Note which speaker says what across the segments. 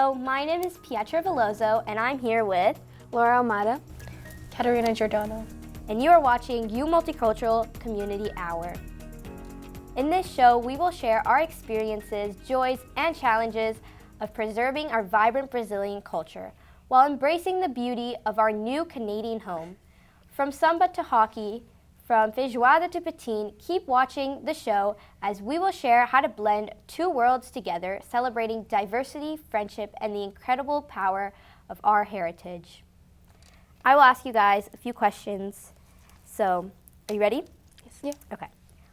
Speaker 1: So my name is Pietra Velloso, and I'm here with
Speaker 2: Laura Almada,
Speaker 3: Catarina, Giordano.
Speaker 1: And you are watching Multicultural Community Hour. In this show, we will share our experiences, joys, and challenges of preserving our vibrant Brazilian culture while embracing the beauty of our new Canadian home. From samba to hockey, from feijoada to poutine, keep watching the show as we will share how to blend two worlds together, celebrating diversity, friendship, and the incredible power of our heritage. I will ask you guys a few questions. So, are you ready?
Speaker 3: Yes. Yeah.
Speaker 1: Okay.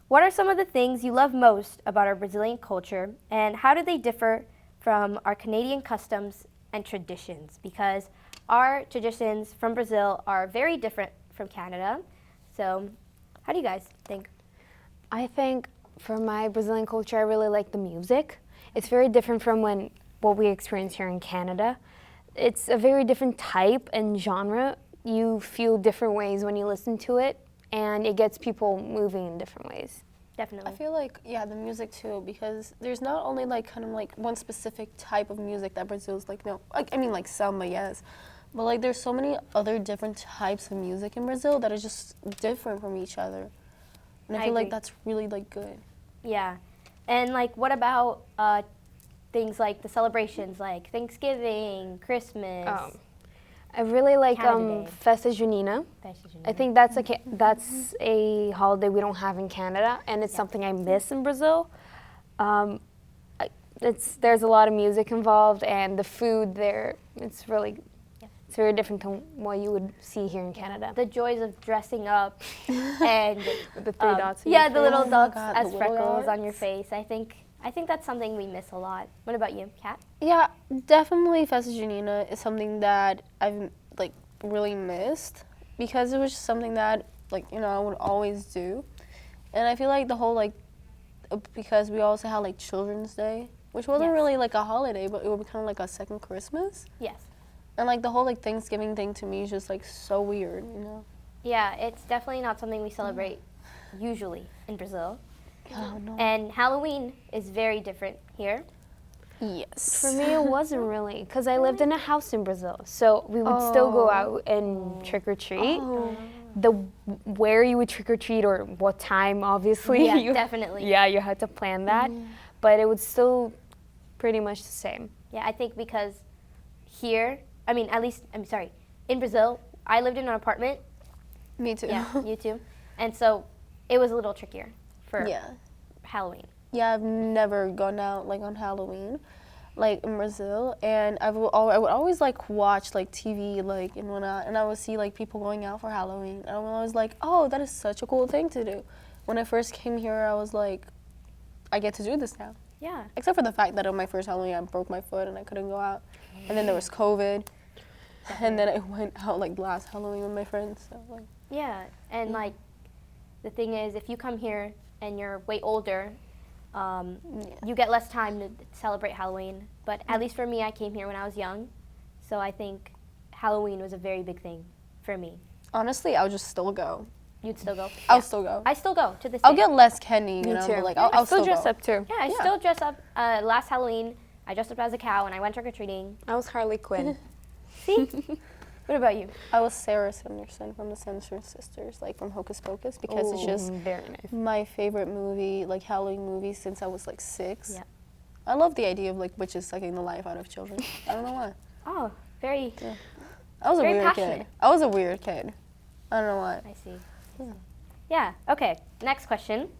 Speaker 1: What are some of the things you love most about our Brazilian culture, and how do they differ from our Canadian customs and traditions? Because our traditions from Brazil are very different from Canada. So, how do you guys think?
Speaker 2: I think for my Brazilian culture, I really like the music. It's very different from what we experience here in Canada. It's a very different type and genre. You feel different ways when you listen to it, and it gets people moving in different ways.
Speaker 1: Definitely.
Speaker 3: I feel like, the music too, because there's not only one specific type of music that Brazil's like samba, yes, but there's so many other different types of music in Brazil that are just different from each other. And I feel like that's really good.
Speaker 1: Yeah. And what about things like the celebrations like Thanksgiving, Christmas?
Speaker 2: I really like Festa Junina.
Speaker 1: Festa Junina.
Speaker 2: I think that's a holiday we don't have in Canada, and it's something I miss in Brazil. There's a lot of music involved, and the food there, it's very different to what you would see here in Canada.
Speaker 1: The joys of dressing up and
Speaker 2: the 3 dots.
Speaker 1: The little dots as freckles on your face. I think that's something we miss a lot. What about you, Kat?
Speaker 3: Yeah, definitely Festa Junina is something that I've really missed, because it was just something that I would always do. And I feel like the whole because we also had Children's Day, which wasn't really a holiday, but it would be kind of like a second Christmas.
Speaker 1: Yes.
Speaker 3: And the whole Thanksgiving thing to me is just so weird,
Speaker 1: Yeah, it's definitely not something we celebrate usually in Brazil.
Speaker 3: Oh, no.
Speaker 1: And Halloween is very different here.
Speaker 3: Yes.
Speaker 2: For me, it wasn't really, because I lived in a house in Brazil, so we would still go out and trick or treat.
Speaker 3: Oh.
Speaker 2: Where you would trick or treat or what time, obviously.
Speaker 1: Yeah, definitely.
Speaker 2: Yeah, you had to plan that, but it was still pretty much the same.
Speaker 1: Yeah, I think because here, in Brazil, I lived in an apartment.
Speaker 3: Me too.
Speaker 1: Yeah, you too. And so it was a little trickier for Halloween.
Speaker 3: Yeah, I've never gone out on Halloween, in Brazil, and I would always watch TV and whatnot, and I would see people going out for Halloween, and I was like, oh, that is such a cool thing to do. When I first came here, I was like, I get to do this now.
Speaker 1: Yeah.
Speaker 3: Except for the fact that on my first Halloween, I broke my foot and I couldn't go out, and then there was COVID, and then I went out last Halloween with my friends. So
Speaker 1: Yeah, and the thing is, if you come here and you're way older, you get less time to celebrate Halloween. But at least for me, I came here when I was young, so I think Halloween was a very big thing for me.
Speaker 3: Honestly, I would just still go.
Speaker 1: You'd still go?
Speaker 3: I'll still go.
Speaker 1: I still go to this day.
Speaker 3: I'll get less candy,
Speaker 2: Me too.
Speaker 3: but I'll still
Speaker 2: dress
Speaker 3: go.
Speaker 2: up too.
Speaker 1: Yeah, I still dress up. Last Halloween, I dressed up as a cow and I went trick-or-treating.
Speaker 2: I was Harley Quinn.
Speaker 1: See? What about you?
Speaker 3: I was Sarah Sanderson from the Sanderson Sisters, from Hocus Pocus, because it's just
Speaker 2: very nice.
Speaker 3: my favorite movie, Halloween movie since I was 6.
Speaker 1: Yeah.
Speaker 3: I love the idea of witches sucking the life out of children. I don't know why.
Speaker 1: Oh, very.
Speaker 3: Yeah. I was a
Speaker 1: Very
Speaker 3: weird
Speaker 1: passionate.
Speaker 3: kid. I was a weird kid. I don't know why.
Speaker 1: I see. Yeah, okay. Next question.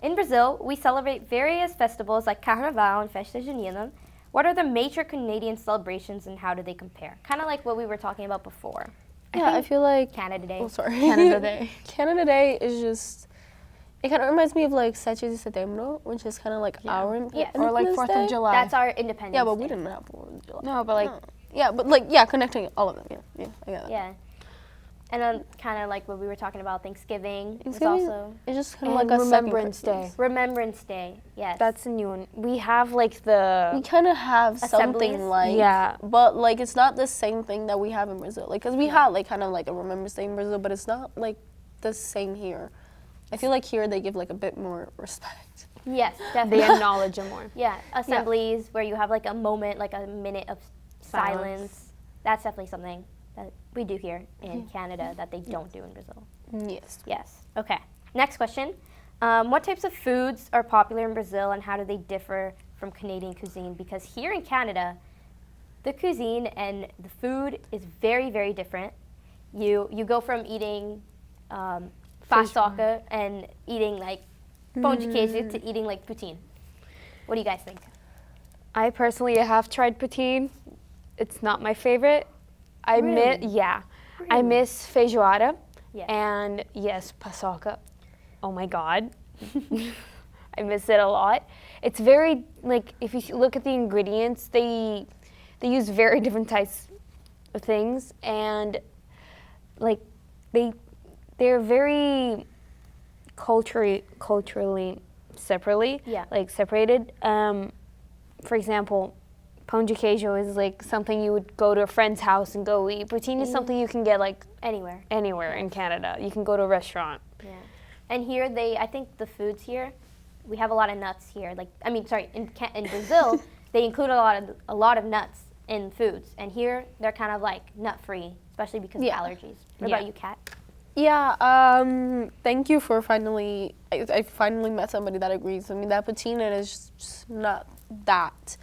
Speaker 1: In Brazil, we celebrate various festivals like Carnaval and Festa Junina. What are the major Canadian celebrations and how do they compare? Kind of like what we were talking about before.
Speaker 3: Yeah, I feel like
Speaker 1: Canada Day.
Speaker 3: Oh, sorry.
Speaker 2: Canada Day.
Speaker 3: Canada Day is just. It kind of reminds me of 7 de Setembro, which is kind of our
Speaker 1: Yeah.
Speaker 2: Or
Speaker 3: Independence
Speaker 2: 4th
Speaker 3: Day.
Speaker 2: of July.
Speaker 1: That's our Independence
Speaker 3: Yeah, but
Speaker 1: Day.
Speaker 3: we didn't have 4th of July.
Speaker 2: No, but
Speaker 3: Yeah, but connecting all of them. Yeah, I got that.
Speaker 1: Yeah. And then kind of like what we were talking about, Thanksgiving was
Speaker 3: Thanksgiving,
Speaker 1: also
Speaker 3: it's just kind of
Speaker 2: And
Speaker 3: like a
Speaker 2: Remembrance
Speaker 3: second
Speaker 2: Day.
Speaker 3: Christmas.
Speaker 1: Remembrance Day. Yes.
Speaker 2: That's a new one. We have
Speaker 3: We
Speaker 2: the
Speaker 3: kind of have something
Speaker 1: Assemblies?
Speaker 3: but it's not the same thing that we have in Brazil. Because we have kind of a Remembrance Day in Brazil, but it's not the same here. I feel like here they give a bit more respect.
Speaker 1: Yes,
Speaker 2: They
Speaker 1: definitely.
Speaker 2: acknowledge them more.
Speaker 1: Yeah, assemblies where you have like a moment, like a minute of silence. That's definitely something that we do here in Canada that they don't do in Brazil.
Speaker 3: Yes.
Speaker 1: Yes. Okay. Next question. What types of foods are popular in Brazil and how do they differ from Canadian cuisine? Because here in Canada, the cuisine and the food is very, very different. You go from eating paçoca and eating like pão de queijo to eating like poutine. What do you guys think?
Speaker 2: I personally have tried poutine. It's not my favorite. I
Speaker 1: Really?
Speaker 2: miss feijoada.
Speaker 1: Yes.
Speaker 2: And yes, paçoca. Oh my God. I miss it a lot. It's very, like, if you look at the ingredients, they use very different types of things, and like they're very culturally separately,
Speaker 1: Yeah.
Speaker 2: like separated. For example, pão de queijo is like something you would go to a friend's house and go eat. Poutine is something you can get like
Speaker 1: Anywhere.
Speaker 2: in Canada. You can go to a restaurant.
Speaker 1: Yeah. And here I think the foods here, we have a lot of nuts here. Like, I mean, sorry, in Brazil, they include a lot of nuts in foods. And here, they're kind of like nut-free, especially because of allergies. What about you, Kat?
Speaker 3: Yeah, thank you for finally, I finally met somebody that agrees with me that poutine is just not that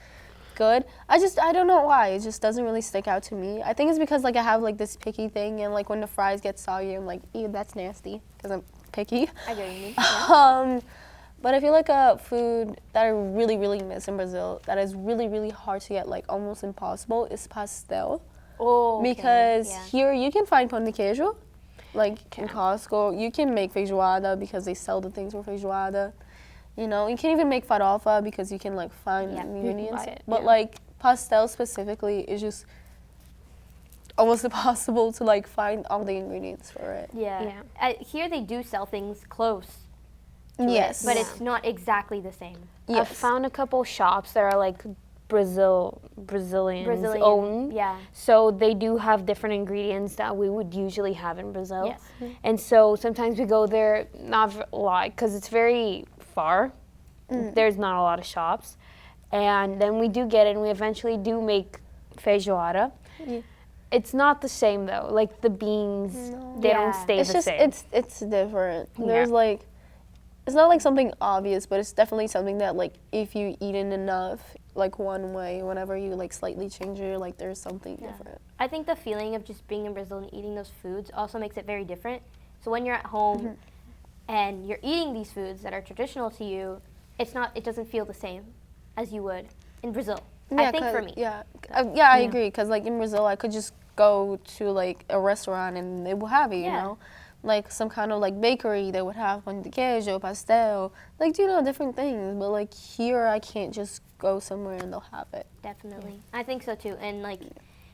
Speaker 3: good. I don't know why, it just doesn't really stick out to me. I think it's because like I have like this picky thing, and like when the fries get soggy, I'm like, ew, that's nasty, because I'm picky.
Speaker 1: I get what you mean. Yeah.
Speaker 3: But I feel like a food that I really, really miss in Brazil that is really, really hard to get, like almost impossible, is pastel.
Speaker 1: Oh, okay.
Speaker 3: Because
Speaker 1: Yeah.
Speaker 3: here you can find pão de queijo, like in Costco. You can make feijoada because they sell the things for feijoada. You know, you can even make farofa because you can like find ingredients.
Speaker 2: buy it,
Speaker 3: But
Speaker 2: yeah.
Speaker 3: like pastel specifically is just almost impossible to like find all the ingredients for it.
Speaker 1: Yeah. Here they do sell things close,
Speaker 3: Yes.
Speaker 1: but it's not exactly the same.
Speaker 3: yes.
Speaker 2: I've found a couple shops that are like Brazilians owned.
Speaker 1: Yeah.
Speaker 2: So they do have different ingredients that we would usually have in Brazil.
Speaker 1: Yes.
Speaker 2: And so sometimes we go there, not a lot, because it's very far. There's not a lot of shops. And then we do get it, and we eventually do make feijoada.
Speaker 3: Yeah.
Speaker 2: It's not the same though. Like the beans, they don't
Speaker 1: Yeah.
Speaker 2: stay
Speaker 3: It's
Speaker 2: the
Speaker 3: just
Speaker 2: same.
Speaker 3: it's different.
Speaker 2: Yeah.
Speaker 3: There's like, it's not like something obvious, but it's definitely something that like if you eat it enough, like one way, whenever you like slightly change it, like there's something different.
Speaker 1: I think the feeling of just being in Brazil and eating those foods also makes it very different. So when you're at home and you're eating these foods that are traditional to you, it doesn't feel the same as you would in Brazil. I think for me.
Speaker 3: I agree. Cause like in Brazil, I could just go to like a restaurant and they will have it, you know, like some kind of like bakery. They would have pão de queijo, pastel, like different things. But like here, I can't just go somewhere and they'll have it.
Speaker 1: Definitely. I think so too. And like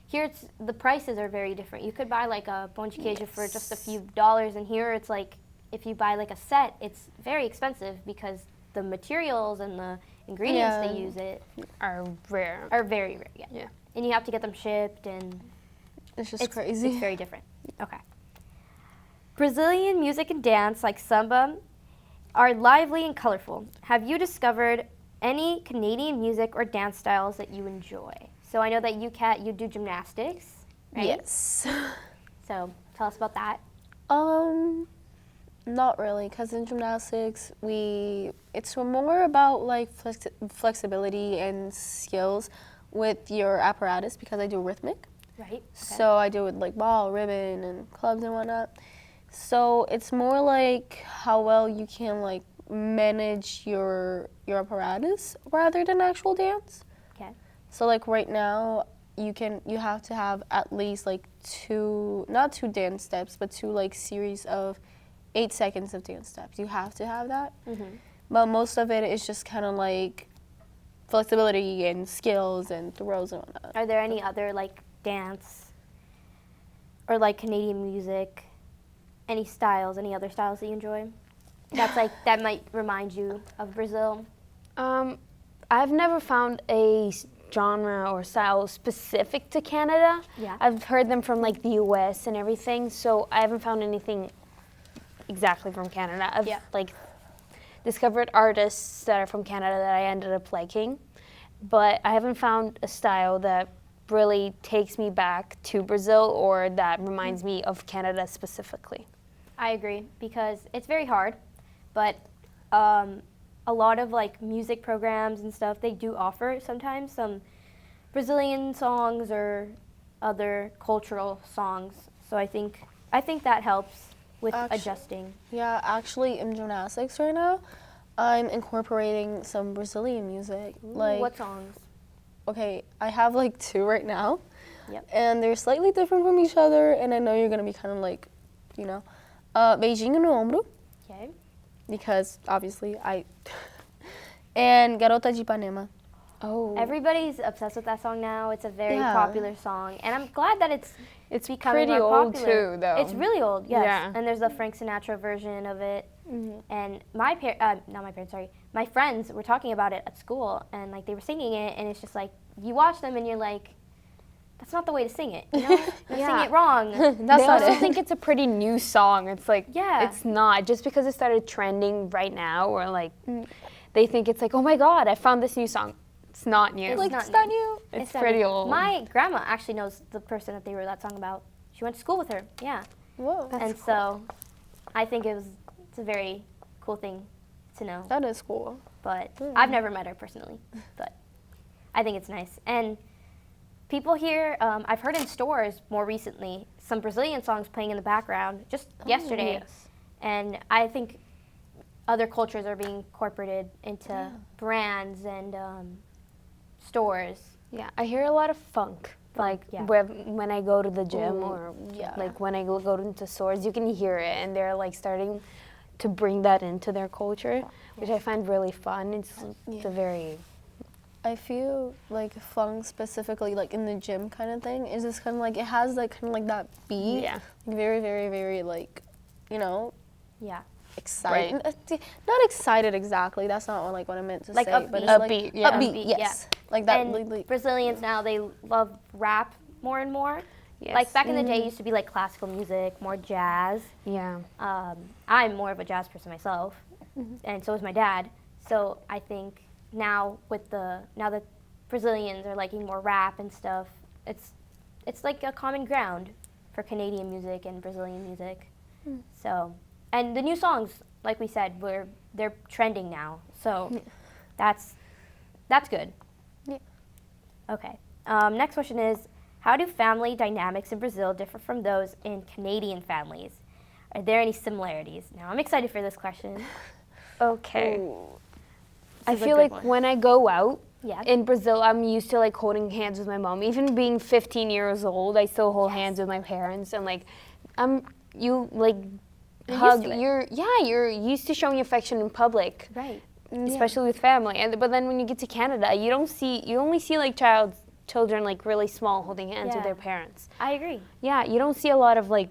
Speaker 1: here, the prices are very different. You could buy like a pão de queijo for just a few dollars, and here it's like if you buy like a set, it's very expensive because the materials and the ingredients they use
Speaker 2: are rare.
Speaker 1: are very rare. Yeah.
Speaker 2: Yeah.
Speaker 1: And you have to get them shipped, and
Speaker 3: It's just crazy.
Speaker 1: It's very different. Okay. Brazilian music and dance, like samba, are lively and colorful. Have you discovered any Canadian music or dance styles that you enjoy? So I know that you, Kat, you do gymnastics, right?
Speaker 3: Yes.
Speaker 1: So tell us about that.
Speaker 3: Not really, because in gymnastics, it's more about like flexibility and skills with your apparatus, because I do rhythmic.
Speaker 1: Right. Okay.
Speaker 3: So I do it like ball, ribbon, and clubs and whatnot. So it's more like how well you can like manage your apparatus rather than actual dance.
Speaker 1: Okay.
Speaker 3: So like right now, you have to have at least like not two dance steps, but two like series of 8 seconds of dance steps. You have to have that.
Speaker 1: Mm-hmm.
Speaker 3: But most of it is just kind of like flexibility and skills and throws and whatnot.
Speaker 1: Are there any other like dance or like Canadian music, any other styles that you enjoy? That's like that might remind you of Brazil.
Speaker 2: I've never found a genre or style specific to Canada.
Speaker 1: Yeah.
Speaker 2: I've heard them from like the US and everything, so I haven't found anything exactly from Canada. I've like discovered artists that are from Canada that I ended up liking, but I haven't found a style that really takes me back to Brazil or that reminds me of Canada specifically.
Speaker 1: I agree, because it's very hard, but a lot of like music programs and stuff, they do offer sometimes some Brazilian songs or other cultural songs. So I think that helps with adjusting.
Speaker 3: Yeah, actually in gymnastics right now, I'm incorporating some Brazilian music.
Speaker 1: Like what songs?
Speaker 3: Okay, I have like 2 right now.
Speaker 1: Yep.
Speaker 3: And they're slightly different from each other, and I know you're gonna be kind of like, you know, Beijinho no Ombro.
Speaker 1: Okay.
Speaker 3: Because obviously and Garota de Ipanema.
Speaker 2: Oh.
Speaker 1: Everybody's obsessed with that song now. It's a very popular song, and I'm glad that it's becoming
Speaker 2: pretty
Speaker 1: more
Speaker 2: old
Speaker 1: popular.
Speaker 2: too, though.
Speaker 1: It's really old, yes.
Speaker 2: Yeah.
Speaker 1: And there's the Frank Sinatra version of it. And my my friends were talking about it at school, and like they were singing it, and it's just like you watch them and you're like, that's not the way to sing it. You know, you sing it wrong.
Speaker 2: They also think it's a pretty new song. It's like,
Speaker 1: yeah,
Speaker 2: it's not. Just because it started trending right now, or like, they think it's like, oh my God, I found this new song. It's not new.
Speaker 1: It's not new.
Speaker 2: It's pretty old.
Speaker 1: My grandma actually knows the person that they wrote that song about. She went to school with her. Yeah.
Speaker 3: Whoa.
Speaker 1: And so, I think it's a very cool thing to know.
Speaker 3: That is cool.
Speaker 1: But I've never met her personally. But I think it's nice. And people here, I've heard in stores more recently some Brazilian songs playing in the background just yesterday.
Speaker 2: Yes.
Speaker 1: And I think other cultures are being incorporated into brands and stores.
Speaker 2: Yeah, I hear a lot of funk. Like when I go to the gym or like when I go into stores, you can hear it, and they're like starting to bring that into their culture, which I find really fun. It's a very...
Speaker 3: I feel like funk specifically, like in the gym kind of thing, is just kind of like, it has like kind of like that beat.
Speaker 2: Yeah.
Speaker 3: Very, very, very like, you know.
Speaker 1: Yeah.
Speaker 3: Excited. Right. Not excited exactly. That's not what I meant to
Speaker 1: like
Speaker 3: say.
Speaker 1: Upbeat.
Speaker 3: But it's
Speaker 2: upbeat.
Speaker 3: like
Speaker 2: Yeah.
Speaker 3: Upbeat. Yes. Like that.
Speaker 1: And Brazilians now, they love rap more and more.
Speaker 2: Yes.
Speaker 1: Like back in the day, it used to be like classical music, more jazz.
Speaker 2: Yeah.
Speaker 1: I'm more of a jazz person myself, and so is my dad. So I think now that Brazilians are liking more rap and stuff, it's like a common ground for Canadian music and Brazilian music. So, and the new songs, like we said, they're trending now. So that's good.
Speaker 3: Yeah.
Speaker 1: Okay. Next question is, how do family dynamics in Brazil differ from those in Canadian families? Are there any similarities? Now, I'm excited for this question.
Speaker 2: Okay. I
Speaker 1: This is a
Speaker 2: feel
Speaker 1: good
Speaker 2: like
Speaker 1: one.
Speaker 2: when I go out
Speaker 1: Yeah.
Speaker 2: in Brazil, I'm used to like holding hands with my mom. Even being 15 years old, I still hold hands with my parents, and like you like hug. You're used to showing affection in public,
Speaker 1: Right.
Speaker 2: especially with family. But then when you get to Canada, you only see like children like really small holding hands with their parents.
Speaker 1: I agree.
Speaker 2: Yeah, you don't see a lot of like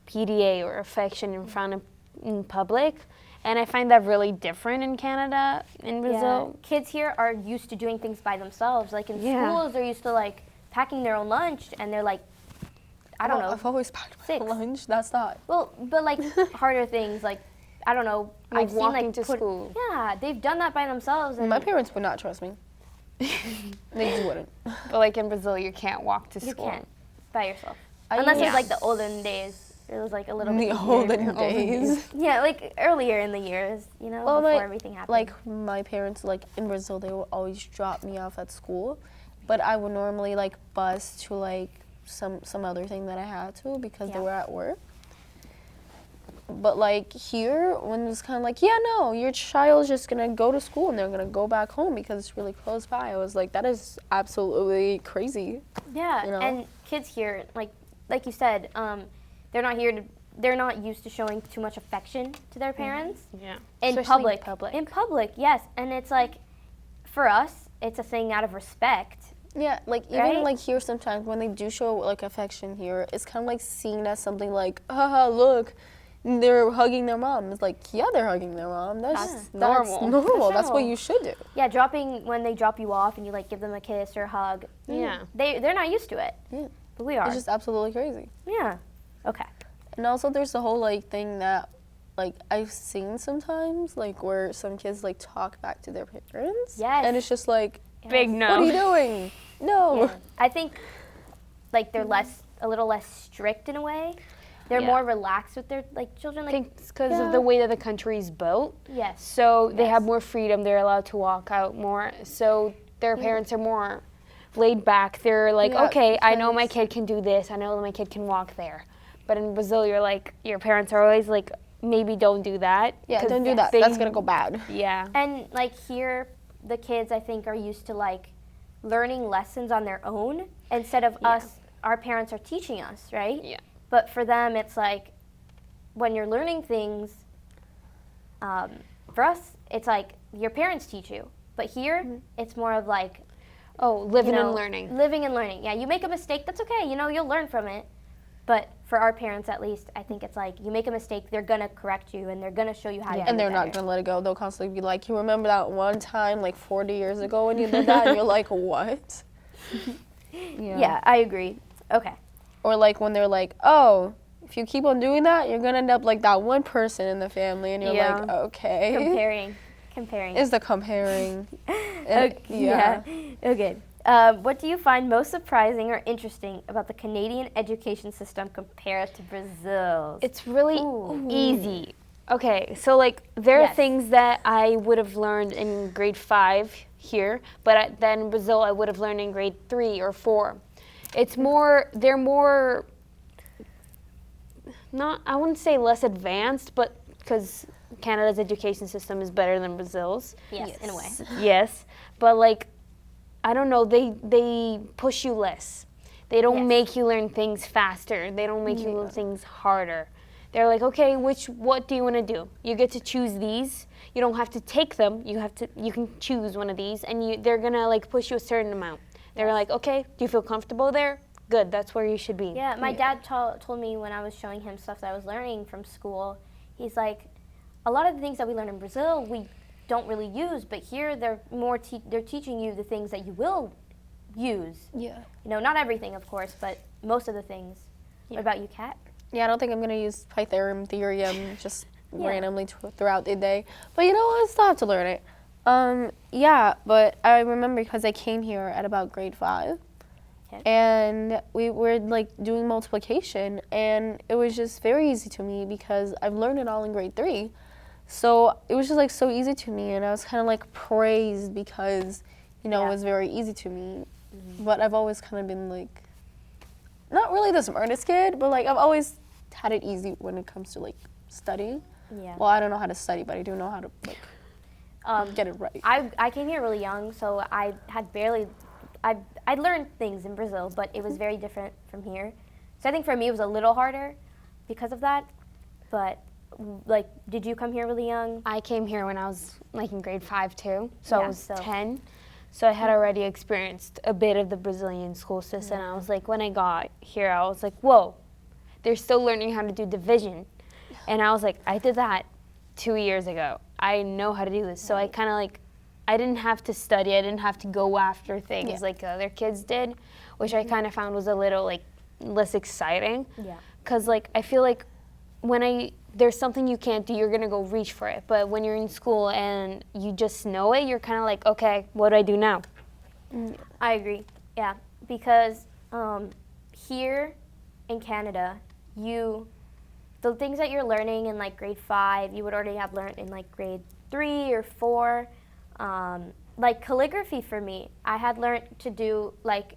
Speaker 2: PDA or affection in public. And I find that really different in Canada, in Brazil.
Speaker 1: Yeah. Kids here are used to doing things by themselves. Like in schools, they're used to like packing their own lunch, and they're like, I don't know.
Speaker 3: I've always packed my
Speaker 1: 6.
Speaker 3: lunch. That's not.
Speaker 1: Well, but like harder things, like I don't know.
Speaker 2: Like
Speaker 1: I've seen
Speaker 2: walking
Speaker 1: like
Speaker 2: to school.
Speaker 1: Yeah, they've done that by themselves. And
Speaker 3: My parents would not trust me. They just wouldn't.
Speaker 2: But like in Brazil, you can't walk to
Speaker 1: you
Speaker 2: school.
Speaker 1: can't by yourself, unless it's like the olden days. It was like a little bit
Speaker 3: The
Speaker 1: easier.
Speaker 3: olden days.
Speaker 1: Yeah, like earlier in the years, you know, before everything happened.
Speaker 3: Like my parents, like in Brazil, they would always drop me off at school, but I would normally like bus to like some other thing that I had to because they were at work. But like here, when it's kind of like, yeah, no, your child's just gonna go to school and they're gonna go back home because it's really close by. I was like, that is absolutely crazy.
Speaker 1: Yeah,
Speaker 3: you know?
Speaker 1: and kids here, like you said, they're not used to showing too much affection to their parents.
Speaker 2: Yeah.
Speaker 1: In
Speaker 2: Especially
Speaker 1: public. In public, yes. And it's like, for us, it's a thing out of respect.
Speaker 3: Yeah, like even
Speaker 1: Right?
Speaker 3: like here sometimes when they do show like affection here, it's kind of like seen as something like, haha, look, they're hugging their mom. It's like, yeah, they're hugging their mom. That's
Speaker 2: normal.
Speaker 3: That's normal.
Speaker 1: That's
Speaker 3: That's what
Speaker 1: normal.
Speaker 3: you should do.
Speaker 1: Yeah, when they drop you off and you like give them a kiss or a hug.
Speaker 2: Yeah.
Speaker 1: They're not used to it.
Speaker 3: Yeah.
Speaker 1: But we are.
Speaker 3: It's just absolutely crazy.
Speaker 1: Yeah. Okay.
Speaker 3: And also there's the whole like thing that like I've seen sometimes like where some kids like talk back to their parents.
Speaker 1: Yes.
Speaker 3: And it's just like,
Speaker 2: Big no.
Speaker 3: what are you doing? No.
Speaker 1: Yeah. I think like they're a little less strict in a way. They're
Speaker 2: Yeah.
Speaker 1: more relaxed with their like children.
Speaker 2: I
Speaker 1: Like,
Speaker 2: think it's because of the way that the country is built.
Speaker 1: yes.
Speaker 2: So they have
Speaker 1: Yes.
Speaker 2: more freedom. They're allowed to walk out more. So their parents are more laid back. They're like,
Speaker 3: Yeah,
Speaker 2: okay, I know my
Speaker 3: because-
Speaker 2: kid can do this. I know my kid can walk there. But in Brazil, you're like, your parents are always like, maybe don't do that.
Speaker 3: Yeah,
Speaker 2: 'cause
Speaker 3: don't do that.
Speaker 2: they-
Speaker 3: That's gonna go bad.
Speaker 2: Yeah.
Speaker 1: And like here, the kids I think are used to like learning lessons on their own instead of us. Our parents are teaching us, right?
Speaker 2: Yeah.
Speaker 1: But for them, it's like when you're learning things. For us, it's like your parents teach you. But here, it's more of like
Speaker 2: Oh, living
Speaker 1: you know,
Speaker 2: and learning.
Speaker 1: Living and learning. Yeah, you make a mistake, that's okay. You know, you'll learn from it. But for our parents, at least, I think it's like you make a mistake, they're gonna correct you and they're gonna show you how to do it
Speaker 3: And they're not
Speaker 1: better.
Speaker 3: gonna let it go. They'll constantly be like, you remember that one time like 40 years ago when you did that? And you're like, what?
Speaker 1: Yeah, I agree. Okay.
Speaker 3: Or like when they're like, oh, if you keep on doing that, you're gonna end up like that one person in the family, and you're
Speaker 2: Yeah.
Speaker 3: like, okay.
Speaker 1: Comparing.
Speaker 3: Is the comparing.
Speaker 1: Okay. Yeah. Okay. What do you find most surprising or interesting about the Canadian education system compared to Brazil's?
Speaker 2: It's really
Speaker 1: Ooh.
Speaker 2: easy. Okay, so like there are
Speaker 1: Yes.
Speaker 2: things that I would have learned in grade 5 here, but then in Brazil I would have learned in grade 3 or 4. It's more, they're more, not, I wouldn't say less advanced, but because Canada's education system is better than Brazil's.
Speaker 1: yes, in a way.
Speaker 2: Yes, but like, I don't know, they push you less. They don't
Speaker 1: Yes.
Speaker 2: make you learn things faster. They don't make you learn things harder. They're like, okay, what do you want to do? You get to choose these. You don't have to take them. You can choose one of these, and they're gonna like push you a certain amount. They're like, okay, do you feel comfortable there? Good, that's where you should be.
Speaker 1: Yeah, my dad told me when I was showing him stuff that I was learning from school, he's like, a lot of the things that we learn in Brazil, we don't really use, but here they're more they're teaching you the things that you will use.
Speaker 3: Yeah.
Speaker 1: You know, not everything, of course, but most of the things. What about you, Kat?
Speaker 3: Yeah, I don't think I'm gonna use Pythagorean theorem just
Speaker 1: Yeah.
Speaker 3: randomly throughout the day. But you know what? I still have to learn it. Yeah, but I remember because I came here at about grade 5.
Speaker 1: Okay.
Speaker 3: And we were like doing multiplication, and it was just very easy to me because I've learned it all in grade 3. So it was just like so easy to me, and I was kind of like praised because, you know,
Speaker 1: Yeah.
Speaker 3: it was very easy to me. But I've always kind of been like, not really the smartest kid, but like I've always had it easy when it comes to like studying.
Speaker 1: Yeah.
Speaker 3: Well, I don't know how to study, but I do know how to like get it right.
Speaker 1: I came here really young, so I had barely, I learned things in Brazil, but it was very different from here. So I think for me it was a little harder because of that. But like, did you come here really young?
Speaker 2: I came here when I was like in grade 5 too, so
Speaker 1: Yeah,
Speaker 2: I was
Speaker 1: so-
Speaker 2: 10. So I had already experienced a bit of the Brazilian school system. I was like, when I got here, I was like, whoa, they're still learning how to do division. And I was like, I did that 2 years ago. I know how to do this. So I kind of like, I didn't have to study. I didn't have to go after things like the other kids did, which I kind of found was a little like less exciting.
Speaker 1: Yeah.
Speaker 2: Because like, I feel like when there's something you can't do, you're gonna go reach for it. But when you're in school and you just know it, you're kind of like, okay, what do I do now?
Speaker 1: I agree. Yeah, because here in Canada, the things that you're learning in like grade 5, you would already have learned in like grade 3 or 4. Like calligraphy for me, I had learned to do like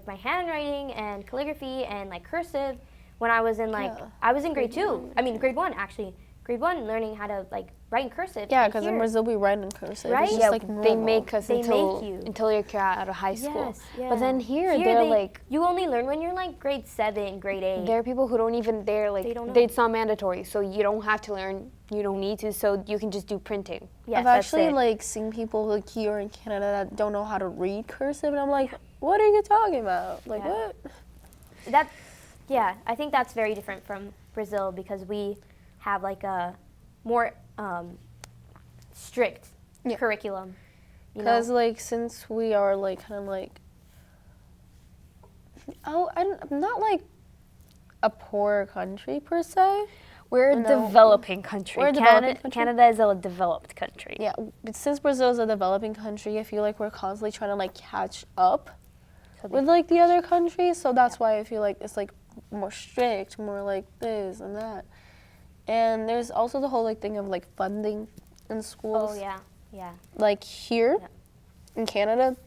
Speaker 1: my handwriting and calligraphy and like cursive when I was in like I was in grade 2. I mean grade 1 actually. Grade 1 learning how to like write in cursive.
Speaker 3: Yeah,
Speaker 1: And
Speaker 3: because in
Speaker 1: here-
Speaker 3: Brazil we write in cursive.
Speaker 1: Right?
Speaker 3: It's just
Speaker 1: Yeah,
Speaker 3: like
Speaker 2: They
Speaker 3: normal.
Speaker 2: make us
Speaker 1: They
Speaker 2: until
Speaker 1: make you.
Speaker 2: until you're out of high school.
Speaker 1: Yes, yeah.
Speaker 2: But then here they're like,
Speaker 1: you only learn when you're like grade 7, grade 8.
Speaker 2: there are people who don't even,
Speaker 1: They don't know.
Speaker 2: it's not mandatory, so you don't have to learn, you don't need to, so you can just do printing.
Speaker 1: Yes,
Speaker 3: I've
Speaker 1: that's
Speaker 3: actually
Speaker 1: it.
Speaker 3: like seen people like here in Canada that don't know how to read cursive, and I'm like, what are you talking about? Like
Speaker 1: Yeah.
Speaker 3: what?
Speaker 1: Yeah, I think that's very different from Brazil because we have like a more strict
Speaker 3: Yeah.
Speaker 1: curriculum. You know?
Speaker 3: Because like since we are like kind of like, I'm not like a poor country per se.
Speaker 2: We're a
Speaker 3: you know,
Speaker 2: developing country.
Speaker 3: We're a developing country.
Speaker 2: Canada is a developed country.
Speaker 3: Yeah, but since Brazil is a developing country, I feel like we're constantly trying to like catch up with like the other countries. So that's why I feel like it's like more strict, more like this and that. And there's also the whole like thing of like funding in schools.
Speaker 1: Oh yeah, yeah.
Speaker 3: Like here in Canada,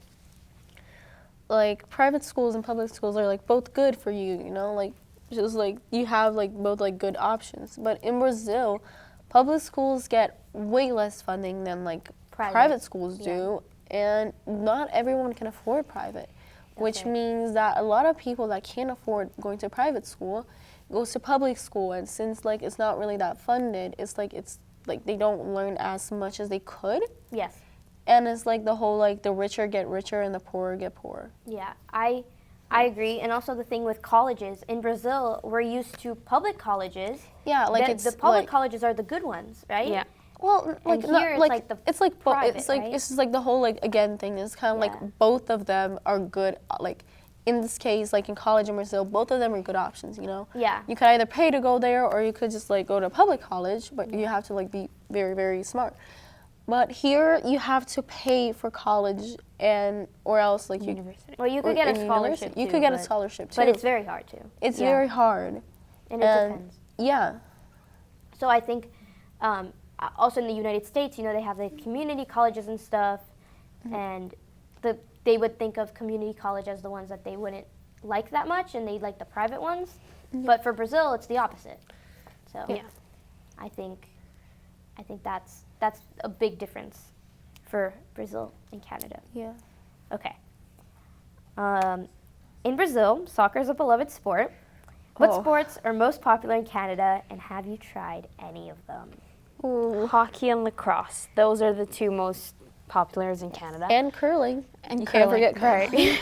Speaker 3: like private schools and public schools are like both good for you, you know, like just like you have like both like good options. But in Brazil, public schools get way less funding than like private schools do, and not everyone can afford private, which means that a lot of people that can't afford going to private school goes to public school, and since like it's not really that funded, it's like they don't learn as much as they could.
Speaker 1: Yes.
Speaker 3: And it's like the whole like the richer get richer and the poorer get poorer.
Speaker 1: Yeah, I agree. And also the thing with colleges in Brazil, we're used to public colleges.
Speaker 3: Yeah, like
Speaker 1: the public colleges are the good ones, right?
Speaker 2: Yeah.
Speaker 3: Well, like
Speaker 1: and here
Speaker 3: not, like
Speaker 1: the
Speaker 3: it's like
Speaker 1: private,
Speaker 3: it's like
Speaker 1: right?
Speaker 3: it's just like the whole like again thing is kind of like both of them are good. Like in this case, like in college in Brazil, both of them are good options. You know.
Speaker 1: Yeah.
Speaker 3: You could either pay to go there, or you could just like go to a public college, but you have to like be very very smart. But here you have to pay for college or else like
Speaker 2: University.
Speaker 1: Well, you could get a scholarship.
Speaker 3: You could get a scholarship too.
Speaker 1: But it's very hard to.
Speaker 3: It's very hard.
Speaker 1: And it depends.
Speaker 3: Yeah.
Speaker 1: So I think also in the United States, you know, they have the community colleges and stuff, and they would think of community college as the ones that they wouldn't like that much, and they like the private ones. But for Brazil, it's the opposite. So I think that's a big difference for Brazil and Canada.
Speaker 3: Yeah.
Speaker 1: Okay. In Brazil, soccer is a beloved sport. What sports are most popular in Canada, and have you tried any of them?
Speaker 2: Ooh, hockey and lacrosse. Those are the two most popular in Canada.
Speaker 3: And curling.
Speaker 2: And
Speaker 3: you
Speaker 2: curling.
Speaker 3: can't forget curling.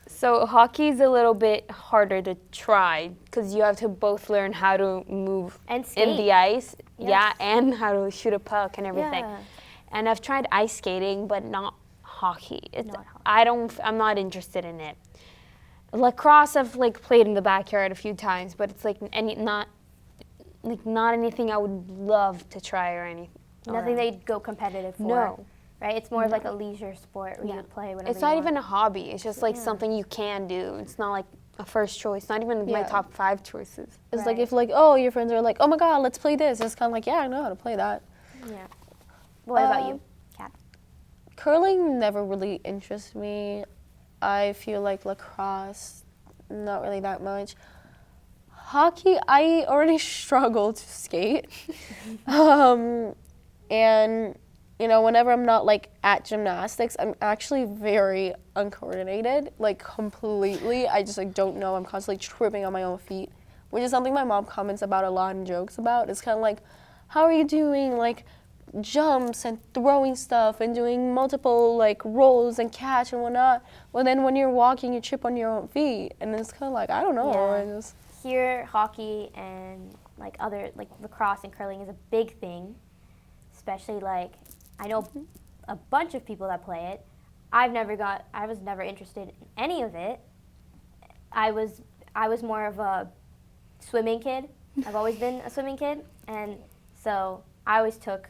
Speaker 2: So hockey is a little bit harder to try because you have to both learn how to move
Speaker 1: and skate.
Speaker 2: in the ice, and how to shoot a puck and everything.
Speaker 1: Yeah.
Speaker 2: And I've tried ice skating, but not hockey.
Speaker 1: Not hockey.
Speaker 2: I'm not interested in it. Lacrosse I've like played in the backyard a few times, but it's like not anything I would love to try or anything.
Speaker 1: Nothing they'd go competitive for.
Speaker 2: No.
Speaker 1: Right? It's more of like a leisure sport where you would play whenever
Speaker 2: It's not
Speaker 1: you
Speaker 2: even
Speaker 1: want.
Speaker 2: a hobby. It's just like something you can do. It's not like a first choice. Not even my top 5 choices.
Speaker 3: It's like if like, oh, your friends are like, oh my God, let's play this. It's kind of like, yeah, I know how to play that.
Speaker 1: Yeah. What about you, Kat?
Speaker 3: Curling never really interests me. I feel like lacrosse, not really that much. Hockey, I already struggle to skate. And you know, whenever I'm not like at gymnastics, I'm actually very uncoordinated, like completely. I just like don't know. I'm constantly tripping on my own feet, which is something my mom comments about a lot and jokes about. It's kind of like, how are you doing like jumps and throwing stuff and doing multiple like rolls and catch and whatnot? Well, then when you're walking, you trip on your own feet, and it's kind of like, I don't know.
Speaker 1: Yeah.
Speaker 3: I just...
Speaker 1: Here, hockey and like other like lacrosse and curling is a big thing, especially like. I know a bunch of people that play it. I was never interested in any of it. I was more of a swimming kid. I've always been a swimming kid, and so I always took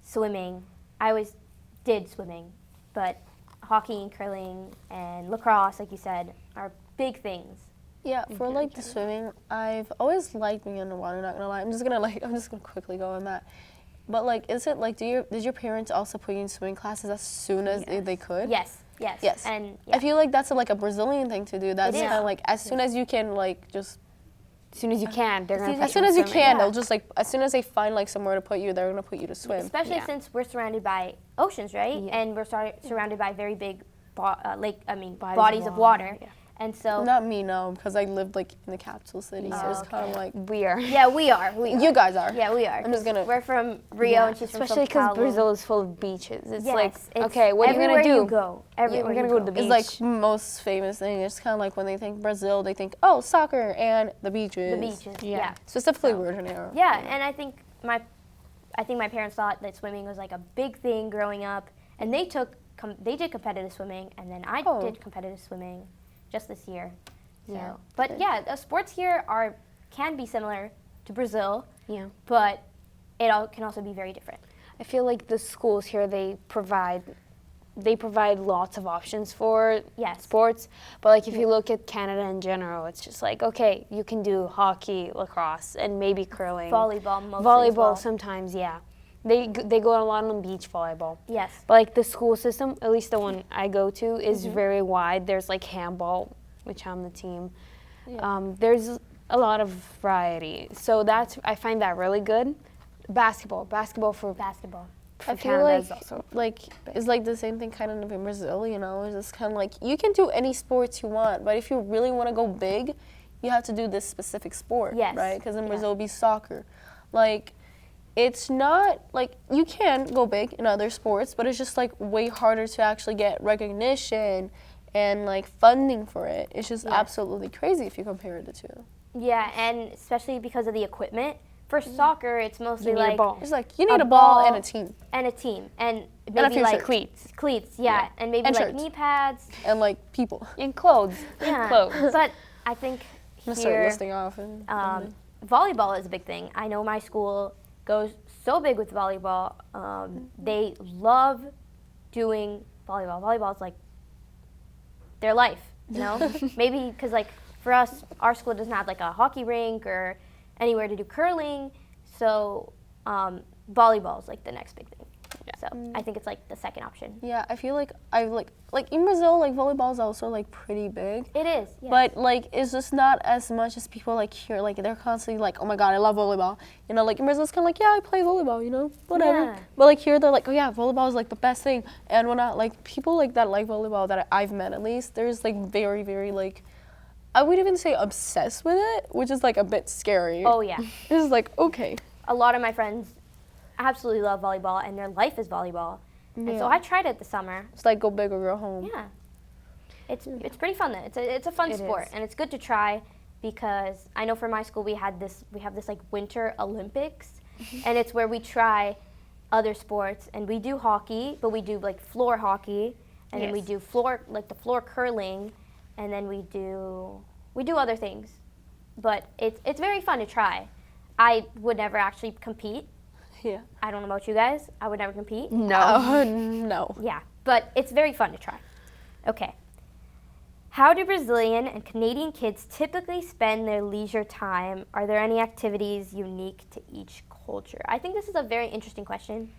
Speaker 1: swimming. I always did swimming, but hockey and curling and lacrosse, like you said, are big things.
Speaker 3: Yeah, for like the swimming, I've always liked being underwater, not gonna lie. I'm just gonna quickly go on that. But like, is it like, did your parents also put you in swimming classes as soon as they could?
Speaker 1: Yes. And
Speaker 3: I feel like that's like a Brazilian thing to do. That's
Speaker 1: It is.
Speaker 3: kind of like as soon as you can, like just.
Speaker 2: As soon as you can, they're gonna.
Speaker 3: As soon as you can, they'll just like as soon as they find like somewhere to put you, they're gonna put you to swim.
Speaker 1: Especially since we're surrounded by oceans, right? Yeah. And we're surrounded by very big bodies of water. Yeah. And so
Speaker 3: not me, no, because I lived like in the capital city, so it's kind of like
Speaker 2: we are.
Speaker 1: Yeah, we are.
Speaker 3: You guys are.
Speaker 1: Yeah, we are.
Speaker 3: I'm just gonna.
Speaker 1: We're from Rio, and she's
Speaker 2: especially
Speaker 1: from São
Speaker 2: because Brazil is full of beaches. It's like,
Speaker 1: it's
Speaker 2: okay, what are you gonna do?
Speaker 1: You go. Everywhere
Speaker 2: we're gonna
Speaker 1: you
Speaker 2: go to the beach.
Speaker 3: It's like most famous thing. It's kind of like when they think Brazil, they think soccer and the beaches.
Speaker 1: The beaches. Yeah.
Speaker 3: Specifically Rio de Janeiro.
Speaker 1: Yeah, and I think my parents thought that swimming was like a big thing growing up, and they did competitive swimming, and then I did competitive swimming just this year. So, but sports here are can be similar to Brazil,
Speaker 2: Yeah.
Speaker 1: but it can also be very different.
Speaker 2: I feel like the schools here, they provide lots of options for
Speaker 1: Yes.
Speaker 2: sports. But like if you look at Canada in general, it's just like, okay, you can do hockey, lacrosse, and maybe curling.
Speaker 1: Volleyball mostly as
Speaker 2: Volleyball
Speaker 1: well.
Speaker 2: sometimes, yeah. They go a lot on beach volleyball.
Speaker 1: Yes.
Speaker 2: But like the school system, at least the one I go to, is very wide. There's like handball, which I'm the team.
Speaker 3: Yeah.
Speaker 2: There's a lot of variety. So I find that really good. Basketball for
Speaker 1: Basketball.
Speaker 3: I feel
Speaker 2: Canada
Speaker 3: like
Speaker 2: is also
Speaker 3: it's like the same thing kind of in Brazil, you know. It's just kind of like you can do any sports you want, but if you really want to go big, you have to do this specific sport,
Speaker 1: Yes.
Speaker 3: right? Because in
Speaker 1: Yeah.
Speaker 3: Brazil, it'd be soccer. Like, it's not like you can go big in other sports, but it's just like way harder to actually get recognition and like funding for it. It's just
Speaker 1: Yes.
Speaker 3: absolutely crazy if you compare the two.
Speaker 1: Yeah, and especially because of the equipment. For soccer, it's mostly
Speaker 2: You need a
Speaker 1: like
Speaker 2: ball.
Speaker 3: It's like you need
Speaker 1: A
Speaker 3: a ball
Speaker 1: ball
Speaker 3: and a team
Speaker 1: and
Speaker 3: a
Speaker 1: maybe
Speaker 3: few
Speaker 1: like
Speaker 3: shirts.
Speaker 1: cleats, yeah, and maybe
Speaker 3: And
Speaker 1: like
Speaker 3: shirts.
Speaker 1: knee pads.
Speaker 3: and like people.
Speaker 2: in clothes.
Speaker 1: Yeah,
Speaker 2: Clothes.
Speaker 1: but I think
Speaker 3: I'm gonna start
Speaker 1: here
Speaker 3: listing off. And
Speaker 1: volleyball is a big thing. I know my school goes so big with volleyball. They love doing volleyball. Volleyball is like their life, you know? Maybe because like for us, our school doesn't have like a hockey rink or anywhere to do curling. So volleyball is like the next big thing. So I think it's like the second option.
Speaker 3: Yeah, I feel like like in Brazil, like volleyball is also like pretty big.
Speaker 1: It is, yes.
Speaker 3: But like it's just not as much as people like here. Like they're constantly like, oh my god, I love volleyball. You know, like in Brazil, it's kind of like, yeah, I play volleyball. You know, whatever.
Speaker 1: Yeah.
Speaker 3: But like here, they're like, oh yeah, volleyball is like the best thing. And when I like people like that like volleyball that I've met at least, there's like very very like, I would even say obsessed with it, which is like a bit scary.
Speaker 1: Oh yeah.
Speaker 3: It's like okay.
Speaker 1: A lot of my friends absolutely love volleyball and their life is volleyball. And so
Speaker 3: Yeah.
Speaker 1: I tried it this summer.
Speaker 3: It's like go big or go home.
Speaker 1: Yeah. It's pretty fun though. It's a fun
Speaker 2: It
Speaker 1: sport
Speaker 2: is.
Speaker 1: and it's good to try because I know for my school we have this like winter Olympics and it's where we try other sports and we do hockey, but we do like floor hockey and then we
Speaker 2: Yes.
Speaker 1: do the floor curling and then we do other things. But it's very fun to try. I would never actually compete.
Speaker 3: Yeah.
Speaker 1: I don't know about you guys. I would never compete.
Speaker 2: No.
Speaker 3: No.
Speaker 1: Yeah, but it's very fun to try. Okay. How do Brazilian and Canadian kids typically spend their leisure time? Are there any activities unique to each culture? I think this is a very interesting question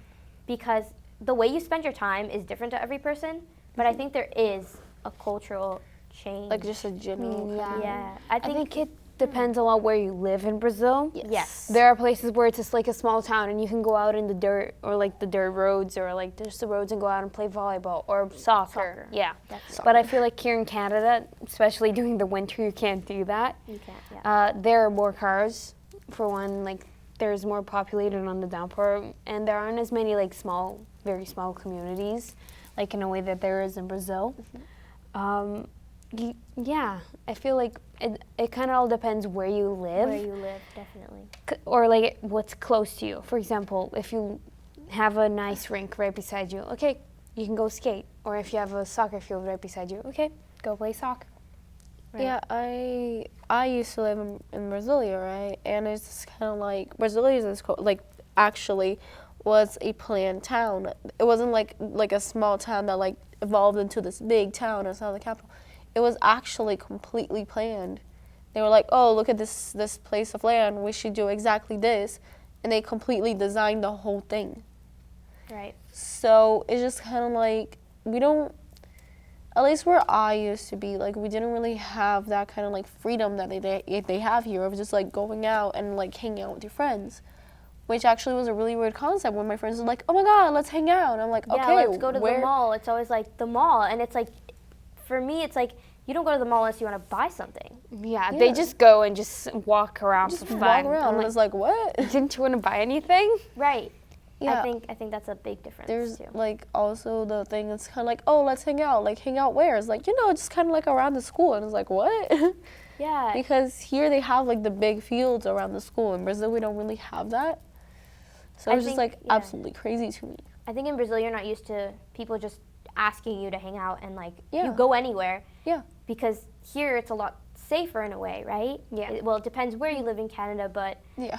Speaker 1: because the way you spend your time is different to every person, but I think there is a cultural change.
Speaker 3: Like just a general.
Speaker 1: yeah.
Speaker 2: I think it depends a lot where you live in Brazil.
Speaker 1: Yes.
Speaker 2: There are places where it's just like a small town and you can go out in the dirt or like the dirt roads or like just the roads and go out and play volleyball or soccer. Yeah.
Speaker 1: Definitely.
Speaker 2: But I feel like here in Canada, especially during the winter, you can't do that.
Speaker 1: You can't, yeah.
Speaker 2: There are more cars, for one, like there's more populated on the downpour and there aren't as many like very small communities like in a way that there is in Brazil. Yeah, I feel like it kind of all depends where you live.
Speaker 1: Where you live, definitely.
Speaker 2: Or like what's close to you. For example, if you have a nice rink right beside you, okay, you can go skate. Or if you have a soccer field right beside you, okay, go play soccer.
Speaker 1: Right.
Speaker 3: Yeah, I used to live in Brasilia, right? And it's just kind of like Brasilia is like actually was a planned town. It wasn't like a small town that like evolved into this big town outside of the capital. It was actually completely planned. They were like, oh, look at this place of land. We should do exactly this. And they completely designed the whole thing.
Speaker 1: Right.
Speaker 3: So it's just kind of like we don't, at least where I used to be, like we didn't really have that kind of like freedom that they have here of just like going out and like hanging out with your friends. Which actually was a really weird concept when my friends were like, oh my God, let's hang out. And I'm like,
Speaker 1: Yeah,
Speaker 3: okay,
Speaker 1: let's go to the mall. It's always like the mall. And it's like, for me, it's like, you don't go to the mall unless you want to buy something.
Speaker 2: Yeah, they just go and just walk around
Speaker 3: Just
Speaker 2: for
Speaker 3: walk
Speaker 2: fun.
Speaker 3: around.
Speaker 2: I'm
Speaker 3: And it's like, what?
Speaker 2: didn't you want to buy anything?
Speaker 1: Right.
Speaker 3: Yeah.
Speaker 1: I think that's a big difference
Speaker 3: There's
Speaker 1: too.
Speaker 3: like also the thing that's kind of like, oh, let's hang out. Like hang out where? It's like, just kind of like around the school. And it's like, what?
Speaker 1: Yeah.
Speaker 3: Because here they have like the big fields around the school. In Brazil, we don't really have that. So
Speaker 1: I
Speaker 3: it's just
Speaker 1: think,
Speaker 3: like
Speaker 1: yeah.
Speaker 3: absolutely crazy to me.
Speaker 1: I think in Brazil you're not used to people just asking you to hang out and like
Speaker 3: Yeah.
Speaker 1: you go anywhere.
Speaker 3: Yeah.
Speaker 1: Because here it's a lot safer in a way, right?
Speaker 2: Yeah.
Speaker 1: Well, it depends where you live in Canada, but
Speaker 3: Yeah.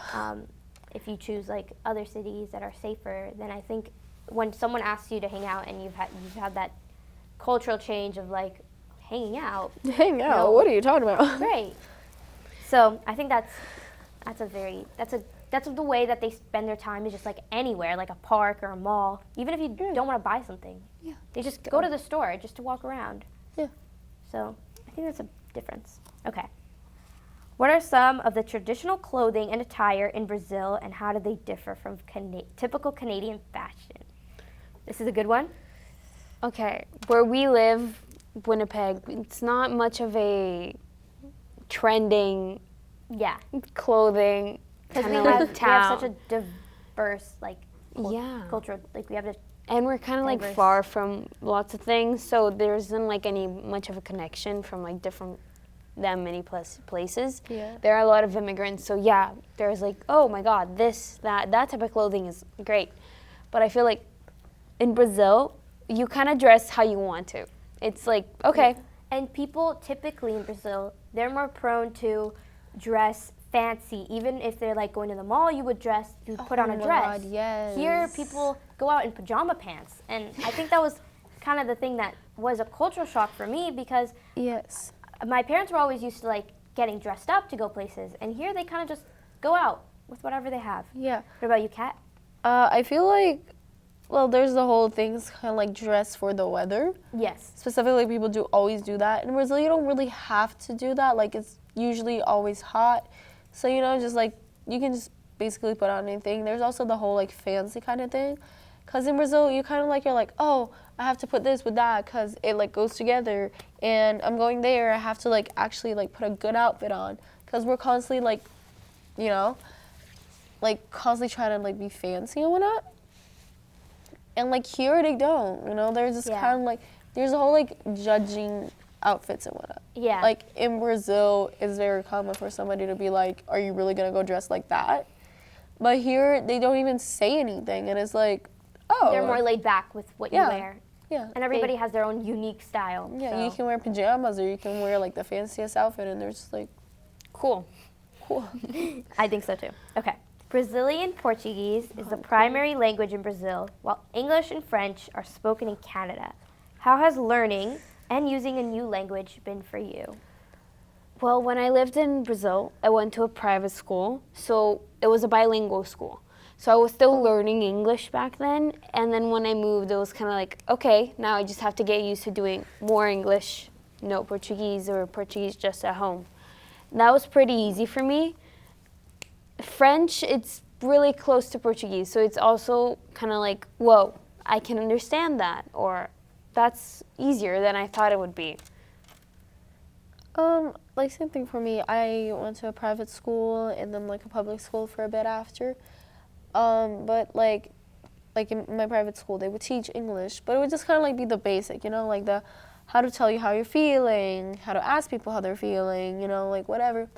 Speaker 1: if you choose like other cities that are safer, then I think when someone asks you to hang out and you've had that cultural change of like hanging out,
Speaker 3: Hang out.
Speaker 1: No.
Speaker 3: What are you talking about?
Speaker 1: great. So I think that's the way that they spend their time, is just like anywhere, like a park or a mall. Even if you don't want to buy something,
Speaker 3: Yeah.
Speaker 1: they just go to the store just to walk around.
Speaker 3: Yeah.
Speaker 1: So I think that's a difference. Okay. What are some of the traditional clothing and attire in Brazil, and how do they differ from typical Canadian fashion? This is a good one.
Speaker 2: Okay, where we live, Winnipeg, it's not much of a trending
Speaker 1: Yeah.
Speaker 2: clothing
Speaker 1: Because
Speaker 2: kind
Speaker 1: we
Speaker 2: of
Speaker 1: have,
Speaker 2: like
Speaker 1: we
Speaker 2: town.
Speaker 1: have such a diverse, like,
Speaker 2: Yeah.
Speaker 1: culture. Like, we have this.
Speaker 2: And we're kind of like
Speaker 1: Diverse.
Speaker 2: far from lots of things, so there isn't like any much of a connection from like that many places.
Speaker 3: Yeah.
Speaker 2: There are a lot of immigrants, so yeah, there's like, oh my God, that type of clothing is great. But I feel like in Brazil, you kind of dress how you want to. It's like, okay,
Speaker 1: And people typically in Brazil, they're more prone to dress fancy. Even if they're like going to the mall, you would put on a
Speaker 3: my
Speaker 1: dress.
Speaker 3: God, yes.
Speaker 1: Here, people go out in pajama pants. And I think that was kind of the thing that was a cultural shock for me, because
Speaker 3: Yes.
Speaker 1: my parents were always used to like getting dressed up to go places. And here they kind of just go out with whatever they have.
Speaker 3: Yeah.
Speaker 1: What about you, Kat?
Speaker 3: I feel like, well, there's the whole thing's kind of like dress for the weather.
Speaker 1: Yes.
Speaker 3: Specifically, people do always do that. In Brazil, you don't really have to do that. Like, it's usually always hot. So, just like, you can just basically put on anything. There's also the whole like fancy kind of thing. Because in Brazil, you kind of like, you're like, oh, I have to put this with that because it like goes together. And I'm going there, I have to like actually like put a good outfit on. Because we're constantly like, like constantly trying to like be fancy and whatnot. And like here they don't, there's just kind of like, there's a whole like judging outfits and whatnot.
Speaker 1: Yeah.
Speaker 3: Like in Brazil, it's very common for somebody to be like, are you really gonna go dress like that? But here they don't even say anything, and it's like, oh.
Speaker 1: They're more laid back with what you wear.
Speaker 3: Yeah.
Speaker 1: And everybody has their own unique style.
Speaker 3: Yeah,
Speaker 1: so.
Speaker 3: you can wear pajamas or you can wear like the fanciest outfit, and they're just like,
Speaker 2: cool.
Speaker 3: cool.
Speaker 1: I think so too. Okay. Brazilian Portuguese is the primary language in Brazil, while English and French are spoken in Canada. How has learning and using a new language been for you?
Speaker 2: Well, when I lived in Brazil, I went to a private school, so it was a bilingual school. So I was still learning English back then, and then when I moved, it was kind of like, okay, now I just have to get used to doing more English, no Portuguese, or Portuguese just at home. That was pretty easy for me. French, it's really close to Portuguese, so it's also kind of like, whoa, I can understand that, or that's easier than I thought it would be.
Speaker 3: Like same thing for me. I went to a private school and then like a public school for a bit after. But like in my private school, they would teach English, but it would just kind of like be the basic, like the how to tell you how you're feeling, how to ask people how they're feeling, like whatever.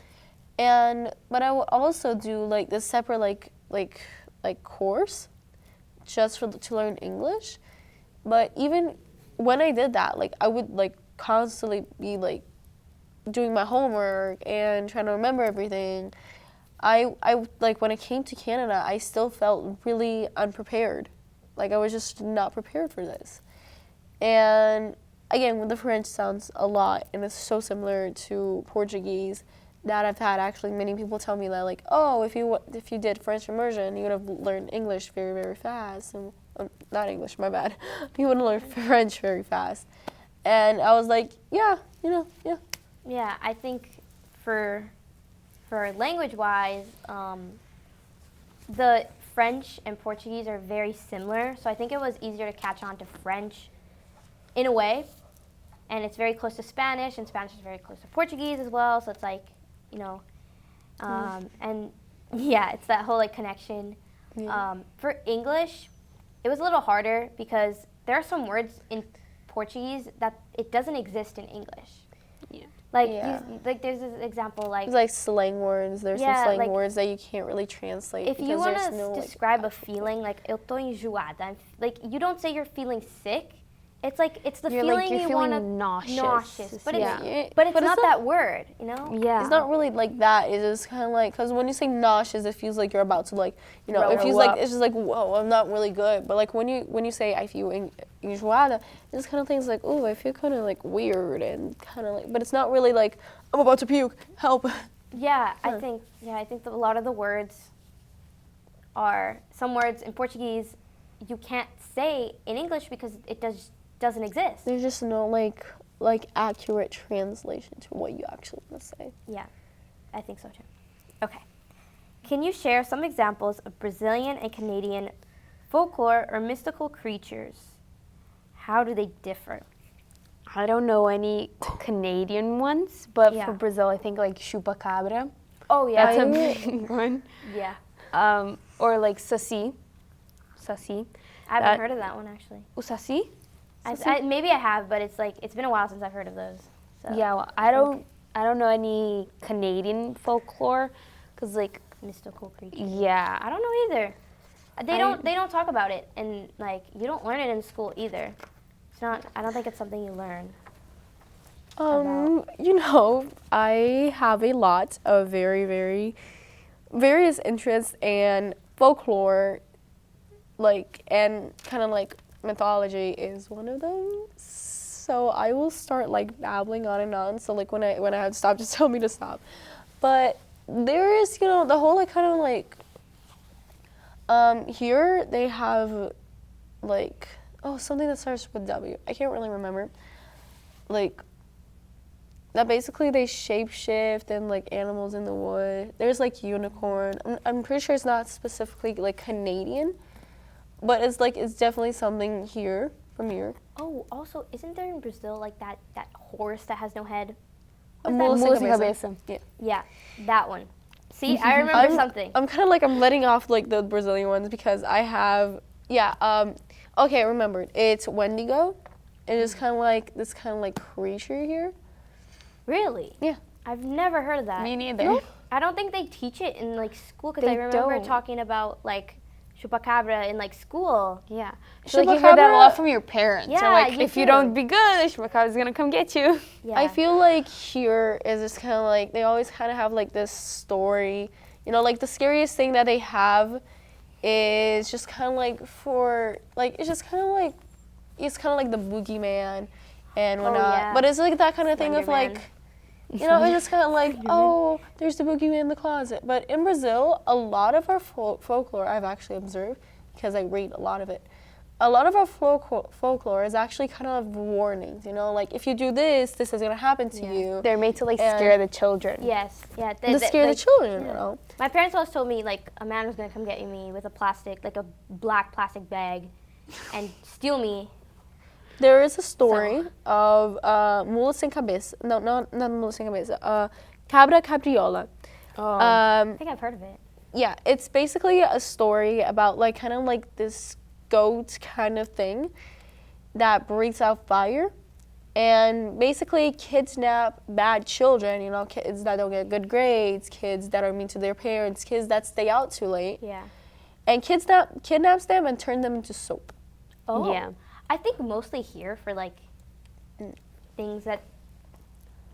Speaker 3: But I would also do like this separate like course just to learn English. But even when I did that, like I would like constantly be like doing my homework and trying to remember everything. I like when I came to Canada, I still felt really unprepared. Like I was just not prepared for this. And again, with the French sounds a lot, and it's so similar to Portuguese that I've had actually many people tell me that like, oh, if you did French immersion, you would have learned English very, very fast. And not English, my bad. You would have learned French very fast. And I was like, yeah.
Speaker 1: Yeah, I think for language-wise, the French and Portuguese are very similar. So I think it was easier to catch on to French in a way. And it's very close to Spanish, and Spanish is very close to Portuguese as well. So it's like, and yeah, it's that whole like connection.
Speaker 3: Yeah.
Speaker 1: For English, it was a little harder because there are some words in Portuguese that it doesn't exist in English.
Speaker 2: Yeah.
Speaker 1: Like,
Speaker 3: Yeah.
Speaker 1: there's this example like.
Speaker 3: There's like slang words. There's
Speaker 1: Yeah,
Speaker 3: some slang
Speaker 1: like,
Speaker 3: words that you can't really translate.
Speaker 1: If you
Speaker 3: because
Speaker 1: want
Speaker 3: there's
Speaker 1: to
Speaker 3: no, like,
Speaker 1: describe a feeling, like, eu tô enjoada, like, you don't say you're feeling sick. It's like, it's the
Speaker 2: You're
Speaker 1: feeling
Speaker 2: you're
Speaker 1: you want to...
Speaker 2: feeling nauseous.
Speaker 1: But
Speaker 3: Yeah.
Speaker 1: it's
Speaker 3: But it's
Speaker 1: not that word, you know?
Speaker 2: Yeah.
Speaker 3: It's not really like that. It's just kind of like, because when you say nauseous, it feels like you're about to like, you know,
Speaker 2: Throw
Speaker 3: it feels
Speaker 2: up.
Speaker 3: like, it's just like, whoa, I'm not really good. But like when you say I feel enjoada, it's kind of things like, oh, I feel kind of like weird and kind of like, but it's not really like, I'm about to puke, help.
Speaker 1: Yeah, I think that a lot of the words are, some words in Portuguese you can't say in English because it doesn't exist.
Speaker 3: There's just no like accurate translation to what you actually want to say.
Speaker 1: Yeah, I think so too. Okay. Can you share some examples of Brazilian and Canadian folklore or mystical creatures? How do they differ?
Speaker 2: I don't know any Canadian ones, but
Speaker 1: Yeah.
Speaker 2: for Brazil, I think like chupacabra.
Speaker 1: Oh yeah,
Speaker 2: That's a big one.
Speaker 1: yeah.
Speaker 2: Or like saci. Saci.
Speaker 1: I haven't heard of that one actually.
Speaker 2: O saci?
Speaker 1: Maybe I have, but it's been a while since I've heard of those. So.
Speaker 2: Yeah, well, I don't know any Canadian folklore, cause like
Speaker 1: Mystical creatures.
Speaker 2: yeah,
Speaker 1: I don't know either. They don't talk about it, and like you don't learn it in school either. It's not. I don't think it's something you learn.
Speaker 3: You know, I have a lot of very, very various interests and folklore, like, and kind of like mythology is one of them. So I will start like babbling on and on. So like when I have to stop, just tell me to stop. But there is, you know, the whole like kind of like here they have like something that starts with W. I can't really remember. Like that basically they shapeshift and like animals in the wood. There's like unicorn. I'm pretty sure it's not specifically like Canadian, but it's definitely something here from here.
Speaker 1: Oh, also, isn't there in Brazil like that horse that has no head?
Speaker 3: Mula
Speaker 2: Mula
Speaker 3: sem
Speaker 2: sem
Speaker 3: cabeça.
Speaker 2: cabeça.
Speaker 3: Yeah.
Speaker 1: Yeah, that one. See, I remember something.
Speaker 3: I'm kind of like I'm letting off like the Brazilian ones because I have okay, I remembered. It's Wendigo. It is kind of like this kind of like creature here.
Speaker 1: Really?
Speaker 3: Yeah.
Speaker 1: I've never heard of that.
Speaker 2: Me neither.
Speaker 3: No?
Speaker 1: I don't think they teach it in like school because I
Speaker 2: They
Speaker 1: remember
Speaker 2: don't.
Speaker 1: talking about like chupacabra in like school.
Speaker 2: Yeah. So like you heard that a lot from your parents.
Speaker 1: Yeah,
Speaker 2: Or, like
Speaker 1: you
Speaker 2: if you
Speaker 1: do.
Speaker 2: don't be good, the chupacabra's gonna come get you.
Speaker 1: Yeah.
Speaker 3: I feel like here is just kind of like they always kind of have like this story. You know, like the scariest thing that they have is just kind of like for like it's just kind of like the boogeyman and whatnot.
Speaker 1: yeah.
Speaker 3: But it's like that kind of thing of
Speaker 1: Slender Man.
Speaker 3: like, you know, it's just kind of like, oh, there's the boogeyman in the closet. But in Brazil, a lot of our folklore I've actually observed because I read a lot of it. A lot of our folklore is actually kind of warnings, you know, like if you do this, this is gonna happen to you.
Speaker 2: They're made to like
Speaker 3: And-
Speaker 2: scare the children.
Speaker 1: Yes. Yeah.
Speaker 3: To scare the children, you know.
Speaker 1: My parents always told me like a man was gonna come get me with a black plastic bag, and steal me.
Speaker 3: There is a story of Mula sem cabeça. No, not Mula sem cabeça. Cabra cabriola.
Speaker 2: Oh.
Speaker 1: I think I've heard of it.
Speaker 3: Yeah, it's basically a story about like kind of like this goat kind of thing that breathes out fire and basically kidnap bad children, you know, kids that don't get good grades, kids that are mean to their parents, kids that stay out too late,
Speaker 1: Yeah.
Speaker 3: and kidnaps them and turn them into soap.
Speaker 1: Oh.
Speaker 2: Yeah.
Speaker 1: I think mostly here for like things that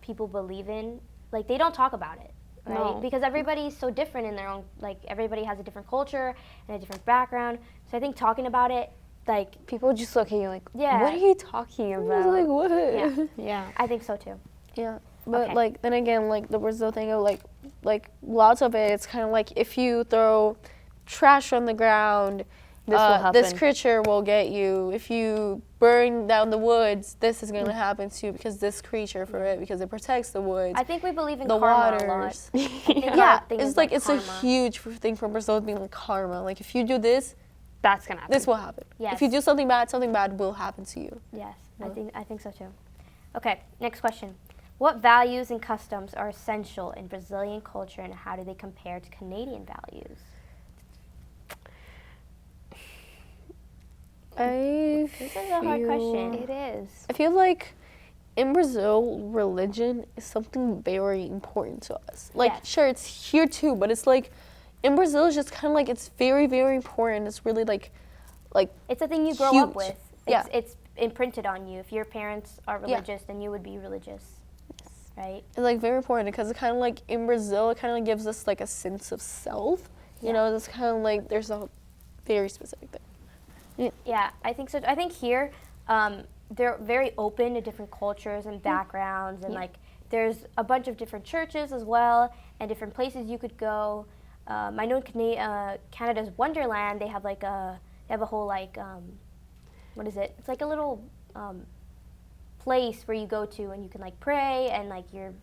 Speaker 1: people believe in, like they don't talk about it, right?
Speaker 2: No.
Speaker 1: Because everybody's so different in their own, like everybody has a different culture and a different background. So I think talking about it, like,
Speaker 2: People just look at you like,
Speaker 1: Yeah.
Speaker 2: what are you talking
Speaker 3: I was
Speaker 2: about?
Speaker 3: like, what?
Speaker 1: yeah,
Speaker 2: Yeah.
Speaker 1: I think so too.
Speaker 3: Yeah, but
Speaker 1: Okay.
Speaker 3: like then again, like the Brazil thing of like lots of it, it's kind of like if you throw trash on the ground,
Speaker 2: This will
Speaker 3: this
Speaker 2: happen.
Speaker 3: creature will get you. If you burn down the woods, this is gonna happen to you because this creature because it protects the woods.
Speaker 1: I think we believe in
Speaker 3: the
Speaker 1: karma a lot.
Speaker 3: waters.
Speaker 1: I think our
Speaker 3: Yeah,
Speaker 1: thing
Speaker 3: it's
Speaker 1: is
Speaker 3: like it's
Speaker 1: karma.
Speaker 3: a huge thing for Brazil being like karma. Like if you do this,
Speaker 2: That's gonna happen.
Speaker 3: this will happen.
Speaker 1: Yes.
Speaker 3: If you do something bad will happen to you.
Speaker 1: Yes, I think so too. Okay, next question. What values and customs are essential in Brazilian culture and how do they compare to Canadian values? This is a hard question.
Speaker 2: It is.
Speaker 3: I feel like in Brazil, religion is something very important to us. Like,
Speaker 1: Yes.
Speaker 3: sure, it's here too, but it's like, in Brazil, it's just kind of like, it's very, very important. It's really like
Speaker 1: It's a thing you grow
Speaker 3: huge.
Speaker 1: up with.
Speaker 3: Yeah.
Speaker 1: It's imprinted on you. If your parents are religious, then you would be religious, right?
Speaker 3: It's like very important because it kind of like in Brazil, it kind of gives us like a sense of self. You know, it's kind of like there's a very specific thing.
Speaker 1: Yeah, I think so. I think here they're very open to different cultures and backgrounds, and like there's a bunch of different churches as well, and different places you could go. I know in Canada's Wonderland, they have like a whole like what is it? It's like a little place where you go to and you can like pray and like you're.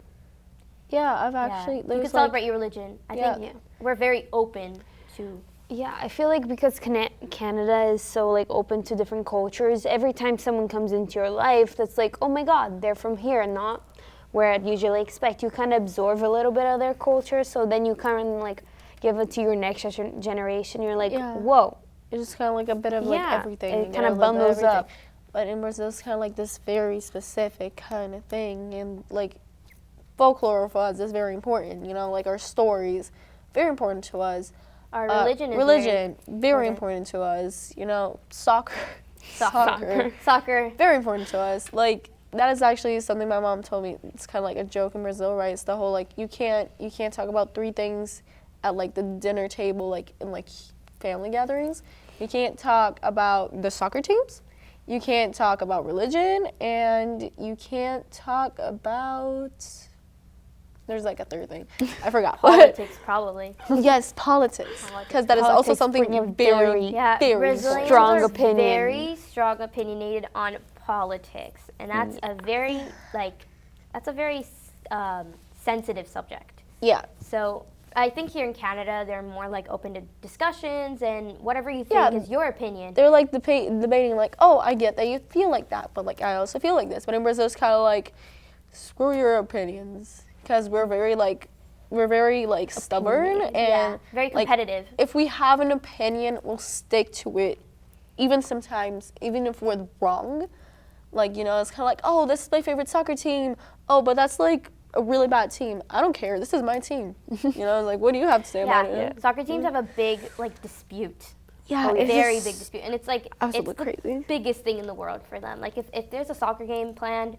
Speaker 3: Yeah, I've actually.
Speaker 1: You can celebrate your religion. I think we're very open to.
Speaker 2: Yeah, I feel like because Canada is so like open to different cultures, every time someone comes into your life that's like, oh my God, they're from here, not where I'd usually expect. You kind of absorb a little bit of their culture, so then you kind of like give it to your next generation. You're like, whoa.
Speaker 3: It's just kind of like a bit of like everything.
Speaker 2: It kind of bundles up.
Speaker 3: But in Brazil, it's kind of like this very specific kind of thing, and like folklore for us is very important. You know, like our stories, very important to us.
Speaker 1: Our religion is
Speaker 3: very important to us. You know, soccer, very important to us. Like that is actually something my mom told me. It's kind of like a joke in Brazil, right? It's the whole like you can't talk about three things at like the dinner table, like in like family gatherings. You can't talk about the soccer teams. You can't talk about religion, and you can't talk about. There's like a third thing. I forgot.
Speaker 1: Politics, probably.
Speaker 3: Yes, politics. Because that is also something very
Speaker 1: strong opinion. Very strong opinionated on politics, and that's a very sensitive subject.
Speaker 3: Yeah.
Speaker 1: So I think here in Canada, they're more like open to discussions and whatever you think is your opinion.
Speaker 3: They're like debating like, oh, I get that you feel like that, but like I also feel like this. But in Brazil, it's kind of like, screw your opinions. Because we're very stubborn and
Speaker 1: very competitive.
Speaker 3: Like, if we have an opinion, we'll stick to it. Even sometimes, even if we're wrong, like, you know, it's kind of like, oh, this is my favorite soccer team. Oh, but that's like a really bad team. I don't care. This is my team. You know, like, what do you have to say about it?
Speaker 1: Yeah. Soccer teams have a big like dispute.
Speaker 3: Yeah,
Speaker 1: a very big dispute, and it's like it's
Speaker 3: crazy.
Speaker 1: The biggest thing in the world for them. Like if there's a soccer game planned.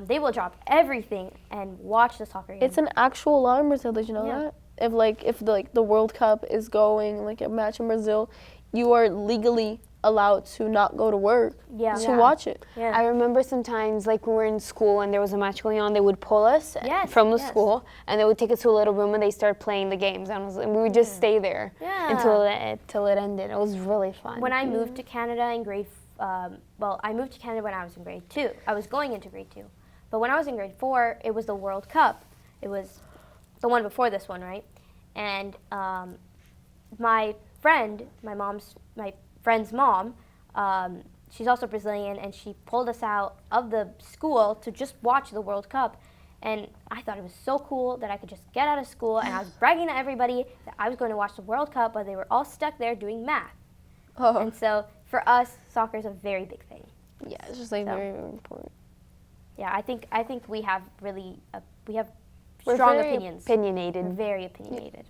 Speaker 1: They will drop everything and watch the soccer game.
Speaker 3: It's an actual law in Brazil. Did you know that? If the World Cup is going, like a match in Brazil, you are legally allowed to not go to work to watch it.
Speaker 2: Yeah. I remember sometimes, like when we were in school and there was a match going on, they would pull us from the school and they would take us to a little room and they start playing the games, and we would just stay there until it ended. It was really fun.
Speaker 1: When I moved to Canada in I moved to Canada when I was in grade 2. I was going into grade 2. But when I was in grade 4, it was the World Cup. It was the one before this one, right? And my friend's mom, she's also Brazilian, and she pulled us out of the school to just watch the World Cup. And I thought it was so cool that I could just get out of school, and I was bragging to everybody that I was going to watch the World Cup, but they were all stuck there doing math. Oh. And so for us, soccer is a very big thing.
Speaker 3: Yeah, it's just like very, very important.
Speaker 1: Yeah, I think we have strong opinions.
Speaker 2: Opinionated.
Speaker 1: We're very opinionated.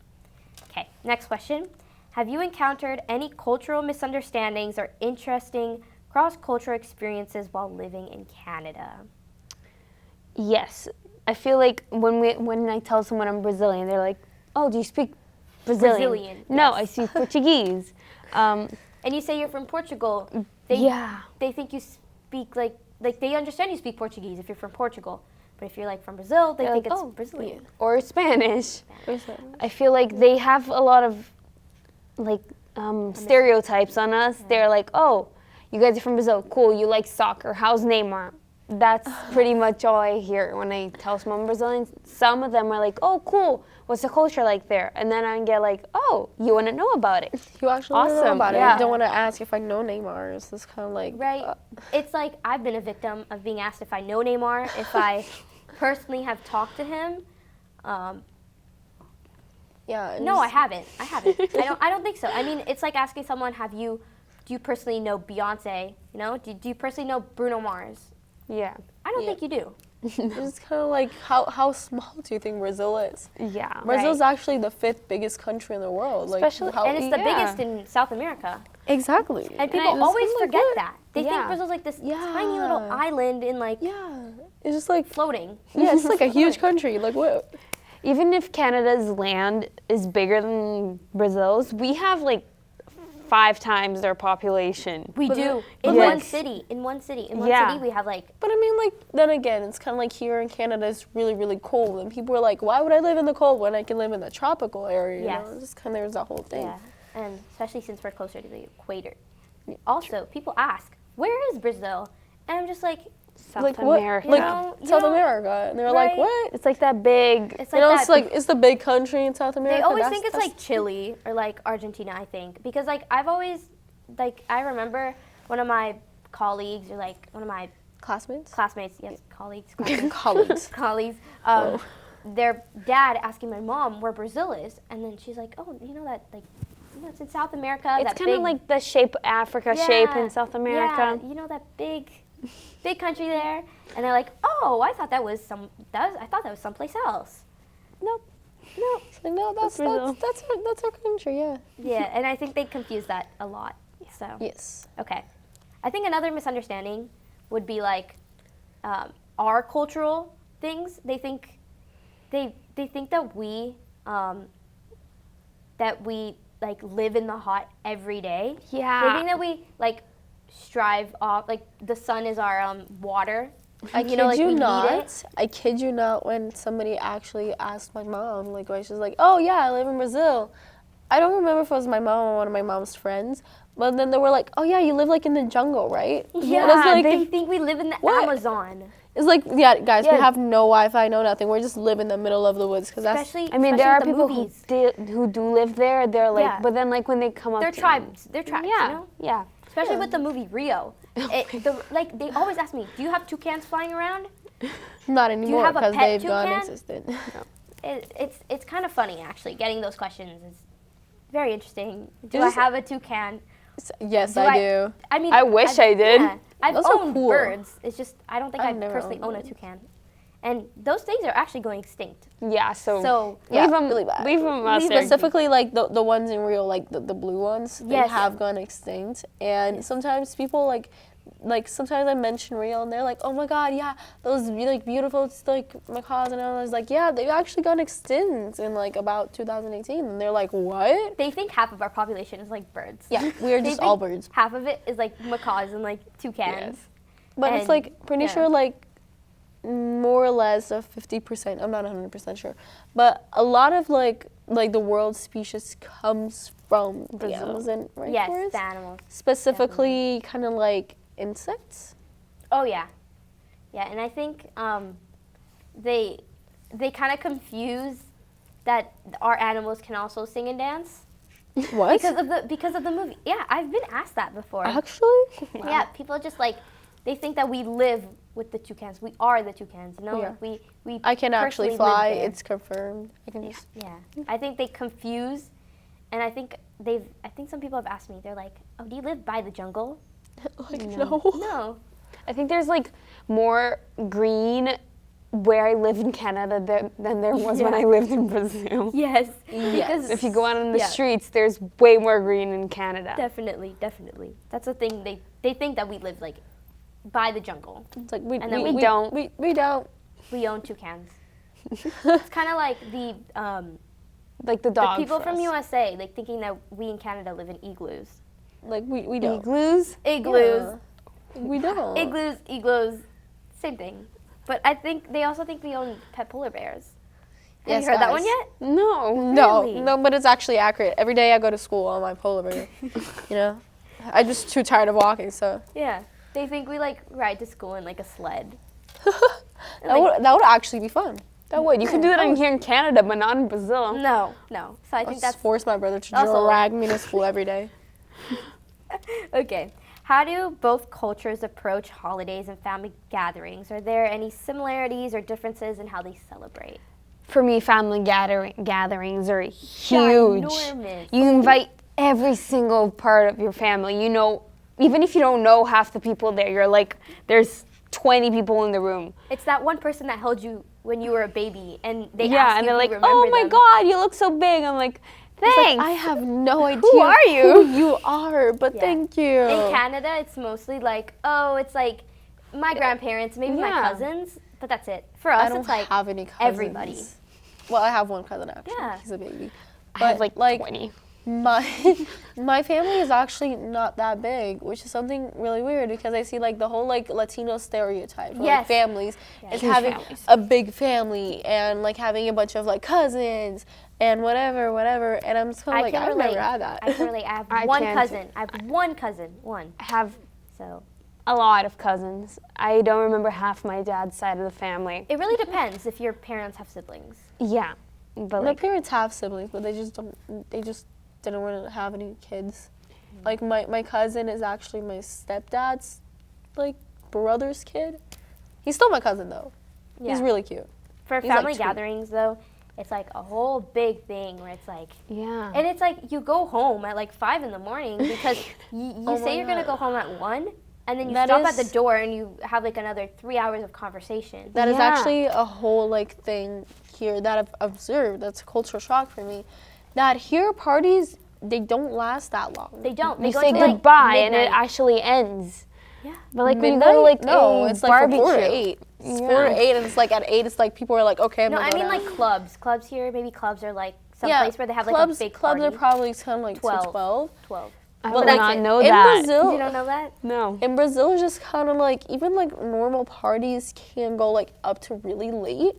Speaker 1: Okay, next question. Have you encountered any cultural misunderstandings or interesting cross-cultural experiences while living in Canada?
Speaker 2: Yes. I feel like when I tell someone I'm Brazilian, they're like, oh, do you speak Brazilian? No, I speak Portuguese.
Speaker 1: And you say you're from Portugal. They think you speak like they understand you speak Portuguese if you're from Portugal. But if you're like from Brazil, they think it's Brazilian.
Speaker 2: Or Spanish. I feel like they have a lot of like stereotypes on us. They're like, oh, you guys are from Brazil. Cool, you like soccer. How's Neymar? That's pretty much all I hear when I tell someone Brazilian. Some of them are like, oh, cool. What's the culture like there? And then I get like, oh, you want to know about it.
Speaker 3: You actually want to know about it. You don't want to ask if I know Neymar. It's just kind of like...
Speaker 1: Right. It's like I've been a victim of being asked if I know Neymar, if I personally have talked to him. No, I haven't. I don't think so. I mean, it's like asking someone, do you personally know Beyonce? You know, do you personally know Bruno Mars?
Speaker 2: Yeah.
Speaker 1: I don't think you do.
Speaker 3: It's kind of like, how small do you think Brazil is?
Speaker 2: Yeah.
Speaker 3: Brazil's actually the 5th biggest country in the world.
Speaker 1: Especially, and it's the biggest in South America.
Speaker 3: Exactly.
Speaker 1: And people always forget that. They think
Speaker 2: Yeah.
Speaker 1: Brazil's like this tiny little island in like
Speaker 3: It's just like
Speaker 1: floating.
Speaker 3: yeah, it's like a huge country. Like what?
Speaker 2: Even if Canada's land is bigger than Brazil's, we have like 5 times their population.
Speaker 1: We do. In one city. In one city we have like.
Speaker 3: But I mean, like, then again, it's kind of like here in Canada, it's really, really cold. And people are like, why would I live in the cold when I can live in the tropical area? You know? It's just kind of, there's that whole thing.
Speaker 1: Yeah. And especially since we're closer to the equator. Also, people ask, where is Brazil? And I'm just like,
Speaker 2: South America.
Speaker 3: Like South
Speaker 1: know,
Speaker 3: America. And they're like, what?
Speaker 2: It's like that big.
Speaker 1: It's
Speaker 3: You know, it's like, it's the big country in South America.
Speaker 1: They always think it's like Chile or like Argentina, I think. Because like I've always, like I remember one of my colleagues or like one of my
Speaker 3: classmates,
Speaker 1: yes, colleagues, colleagues, their dad asking my mom where Brazil is. And then she's like, oh, you know that like, you know, it's in South America.
Speaker 2: It's kind of like the shape, Africa shape in South America.
Speaker 1: Yeah, you know that big country there. And they're like, oh, I thought that was someplace else. Nope.
Speaker 3: It's like, no, that's our country, yeah.
Speaker 1: Yeah, and I think they confuse that a lot. So
Speaker 3: Yes.
Speaker 1: okay, I think another misunderstanding would be like our cultural things. They think that we like live in the hot every day.
Speaker 2: Yeah.
Speaker 1: They think that we like strive off like the sun is our water.
Speaker 3: I
Speaker 1: you know, like,
Speaker 3: kid
Speaker 1: we
Speaker 3: you
Speaker 1: need
Speaker 3: not.
Speaker 1: it.
Speaker 3: I kid you not. When somebody actually asked my mom, like, why she's like, "Oh yeah, I live in Brazil." I don't remember if it was my mom or one of my mom's friends, but then they were like, "Oh yeah, you live like in the jungle, right?"
Speaker 1: Yeah,
Speaker 3: and I was like,
Speaker 1: they think we live in the Amazon.
Speaker 3: It's like, yeah, guys, we have no Wi-Fi, no nothing. We're just live in the middle of the woods because that's.
Speaker 2: I mean, there are
Speaker 1: with the
Speaker 2: people
Speaker 1: movies.
Speaker 2: who do live there. They're like, but then like when they come up,
Speaker 1: They're tribes. They're tribes.
Speaker 2: Yeah,
Speaker 1: You know?
Speaker 2: yeah.
Speaker 1: Especially with the movie Rio. Like they always ask me, do you have toucans flying around?
Speaker 3: Not anymore
Speaker 1: have a
Speaker 3: because
Speaker 1: pet
Speaker 3: they've gone
Speaker 1: toucan?
Speaker 3: extinct.
Speaker 1: It's kind of funny actually. Getting those questions is very interesting. Do I
Speaker 3: Just-
Speaker 1: have a toucan?
Speaker 3: Yes, I do.
Speaker 1: I mean,
Speaker 2: I wish I did.
Speaker 1: Yeah, I've
Speaker 3: Those are
Speaker 1: owned
Speaker 3: cool.
Speaker 1: birds. It's just I don't think I
Speaker 3: I've never
Speaker 1: personally
Speaker 3: owned
Speaker 1: own a
Speaker 3: one.
Speaker 1: toucan, and those things are actually going extinct.
Speaker 2: Yeah, so
Speaker 3: Yeah,
Speaker 2: leave them,
Speaker 3: really bad.
Speaker 2: leave them out there.
Speaker 3: Specifically, like the ones in Rio, like the blue ones, they
Speaker 1: Yes.
Speaker 3: have gone extinct. And sometimes people like sometimes I mention Rio and they're like, oh my god, yeah, those like beautiful like macaws, and I was like, yeah, they've actually gone extinct in like about 2018, and they're like, what?
Speaker 1: They think half of our population is like birds.
Speaker 3: Yeah, we're
Speaker 1: They
Speaker 3: just
Speaker 1: think
Speaker 3: all birds.
Speaker 1: Half of it is like macaws and like toucans.
Speaker 3: But it's
Speaker 1: And,
Speaker 3: like pretty sure like more or less of 50%. I'm not 100% sure, but a lot of like the world's species comes from the
Speaker 2: Brazil.
Speaker 3: Amazon rainforest.
Speaker 1: Yes, the animals.
Speaker 3: Specifically, kind of like insects.
Speaker 1: Oh yeah, yeah, and I think they kind of confuse that our animals can also sing and dance
Speaker 3: What?
Speaker 1: because of the movie. Yeah, I've been asked that before.
Speaker 3: Actually?
Speaker 1: Yeah, people just like they think that we live with the toucans. We are the toucans. You know,
Speaker 3: Yeah.
Speaker 1: like we.
Speaker 3: I can actually
Speaker 1: personally
Speaker 3: fly.
Speaker 1: live there.
Speaker 3: It's confirmed. I can just.
Speaker 1: Yeah, I think they confuse, and I think some people have asked me. They're like, "Oh, do you live by the jungle?"
Speaker 3: Like no.
Speaker 1: No.
Speaker 2: I think there's like more green where I live in Canada than there was when I lived in Brazil.
Speaker 1: Yes. Because
Speaker 2: If you go out on the streets, there's way more green in Canada.
Speaker 1: Definitely. That's the thing. They think that we live like by the jungle.
Speaker 3: It's like
Speaker 1: And then
Speaker 2: we don't.
Speaker 3: We don't.
Speaker 1: We own toucans. It's kind of like the
Speaker 2: Like the dog.
Speaker 1: people
Speaker 2: for
Speaker 1: from
Speaker 2: us.
Speaker 1: USA, like thinking that we in Canada live in igloos.
Speaker 3: Like we don't.
Speaker 2: Igloos.
Speaker 1: Igloos.
Speaker 3: Yeah. We don't.
Speaker 1: Igloos, same thing. But I think they also think we own pet polar bears. Have
Speaker 3: Yes,
Speaker 1: you heard that
Speaker 3: guys.
Speaker 1: one yet?
Speaker 2: No.
Speaker 3: No,
Speaker 1: Really?
Speaker 3: no, but it's actually accurate. Every day I go to school on my polar bear. You know, I'm just too tired of walking, so
Speaker 1: Yeah. They think we like ride to school in like a sled.
Speaker 3: that would actually be fun.
Speaker 2: That would. You could do that here in Canada, but not in Brazil.
Speaker 1: No. So I
Speaker 3: I'll
Speaker 1: think
Speaker 3: just
Speaker 1: that's
Speaker 3: force my brother to
Speaker 1: also-
Speaker 3: drag me to school every day.
Speaker 1: okay. How do both cultures approach holidays and family gatherings? Are there any similarities or differences in how they celebrate?
Speaker 2: For me, family gatherings are huge.
Speaker 1: Ginormous.
Speaker 2: You invite every single part of your family. You know, even if you don't know half the people there, you're like, there's 20 people in the room.
Speaker 1: It's that one person that held you when you were a baby, and they
Speaker 2: Yeah,
Speaker 1: ask
Speaker 2: and
Speaker 1: you
Speaker 2: they're
Speaker 1: if
Speaker 2: like,
Speaker 1: you remember
Speaker 2: oh my
Speaker 1: them.
Speaker 2: God, you look so big. I'm like, Thanks.
Speaker 3: I have no idea
Speaker 2: Who are you?
Speaker 3: who you are, but
Speaker 1: Yeah.
Speaker 3: thank you.
Speaker 1: In Canada, it's mostly like, oh, it's like my grandparents, maybe my
Speaker 2: Yeah.
Speaker 1: cousins, but that's it. For us,
Speaker 3: I don't
Speaker 1: it's like
Speaker 3: have any cousins.
Speaker 1: everybody.
Speaker 3: Well, I have one cousin actually.
Speaker 1: Yeah.
Speaker 3: He's a baby.
Speaker 2: I have like 20.
Speaker 3: My family is actually not that big, which is something really weird because I see like the whole like Latino stereotype for like
Speaker 1: Yes.
Speaker 3: families is
Speaker 2: Huge
Speaker 3: having
Speaker 2: families.
Speaker 3: a big family and like having a bunch of like cousins and whatever, and I'm just kind
Speaker 1: I
Speaker 3: of like
Speaker 1: can
Speaker 3: I've
Speaker 1: relate.
Speaker 3: never had that.
Speaker 1: I can relate. I have
Speaker 2: I
Speaker 1: one
Speaker 2: can
Speaker 1: cousin. I have one cousin. One.
Speaker 2: I have
Speaker 1: So
Speaker 2: a lot of cousins. I don't remember half my dad's side of the family.
Speaker 1: it really depends if your parents have siblings.
Speaker 2: Yeah, but
Speaker 3: My
Speaker 2: like,
Speaker 3: parents have siblings, but they just didn't want to have any kids. Like my cousin is actually my stepdad's like brother's kid. He's still my cousin though. He's really cute.
Speaker 1: For
Speaker 3: He's like
Speaker 1: family
Speaker 3: 2.
Speaker 1: gatherings, though, it's like a whole big thing where it's like,
Speaker 2: yeah.
Speaker 1: and it's like you go home at like 5 in the morning because you
Speaker 3: Oh
Speaker 1: say
Speaker 3: my
Speaker 1: you're gonna
Speaker 3: God.
Speaker 1: go home at 1, and then you
Speaker 3: That
Speaker 1: stop at the
Speaker 3: is-
Speaker 1: door and you have like another 3 hours of conversation.
Speaker 3: That is
Speaker 2: Yeah.
Speaker 3: actually a whole like thing here that I've observed. That's a cultural shock for me. That here parties they don't last that long.
Speaker 1: They don't. They
Speaker 2: You
Speaker 1: go
Speaker 2: say
Speaker 1: till, like,
Speaker 2: goodbye and it
Speaker 1: midnight.
Speaker 2: actually ends.
Speaker 1: Yeah.
Speaker 2: But like when you
Speaker 3: Midnight?
Speaker 2: go to like
Speaker 3: no,
Speaker 2: a
Speaker 3: it's like
Speaker 2: barbecue.
Speaker 3: from 4 to 8. It's 4 to 8, and it's like at 8, it's like people are like, okay, I'm
Speaker 1: No,
Speaker 3: gonna
Speaker 1: I
Speaker 3: go
Speaker 1: mean
Speaker 3: now.
Speaker 1: like clubs. Clubs here, maybe clubs are like some
Speaker 3: yeah,
Speaker 1: place where they have like
Speaker 3: clubs,
Speaker 1: a big
Speaker 3: clubs
Speaker 1: party.
Speaker 3: are probably kind of like
Speaker 1: 12.
Speaker 3: to 12.
Speaker 1: 12.
Speaker 2: I
Speaker 3: But
Speaker 2: would
Speaker 3: like,
Speaker 2: not know
Speaker 3: in
Speaker 2: that.
Speaker 3: Brazil,
Speaker 1: You don't know that?
Speaker 2: No.
Speaker 3: in Brazil, it's just kind of like even like normal parties can go like up to really late.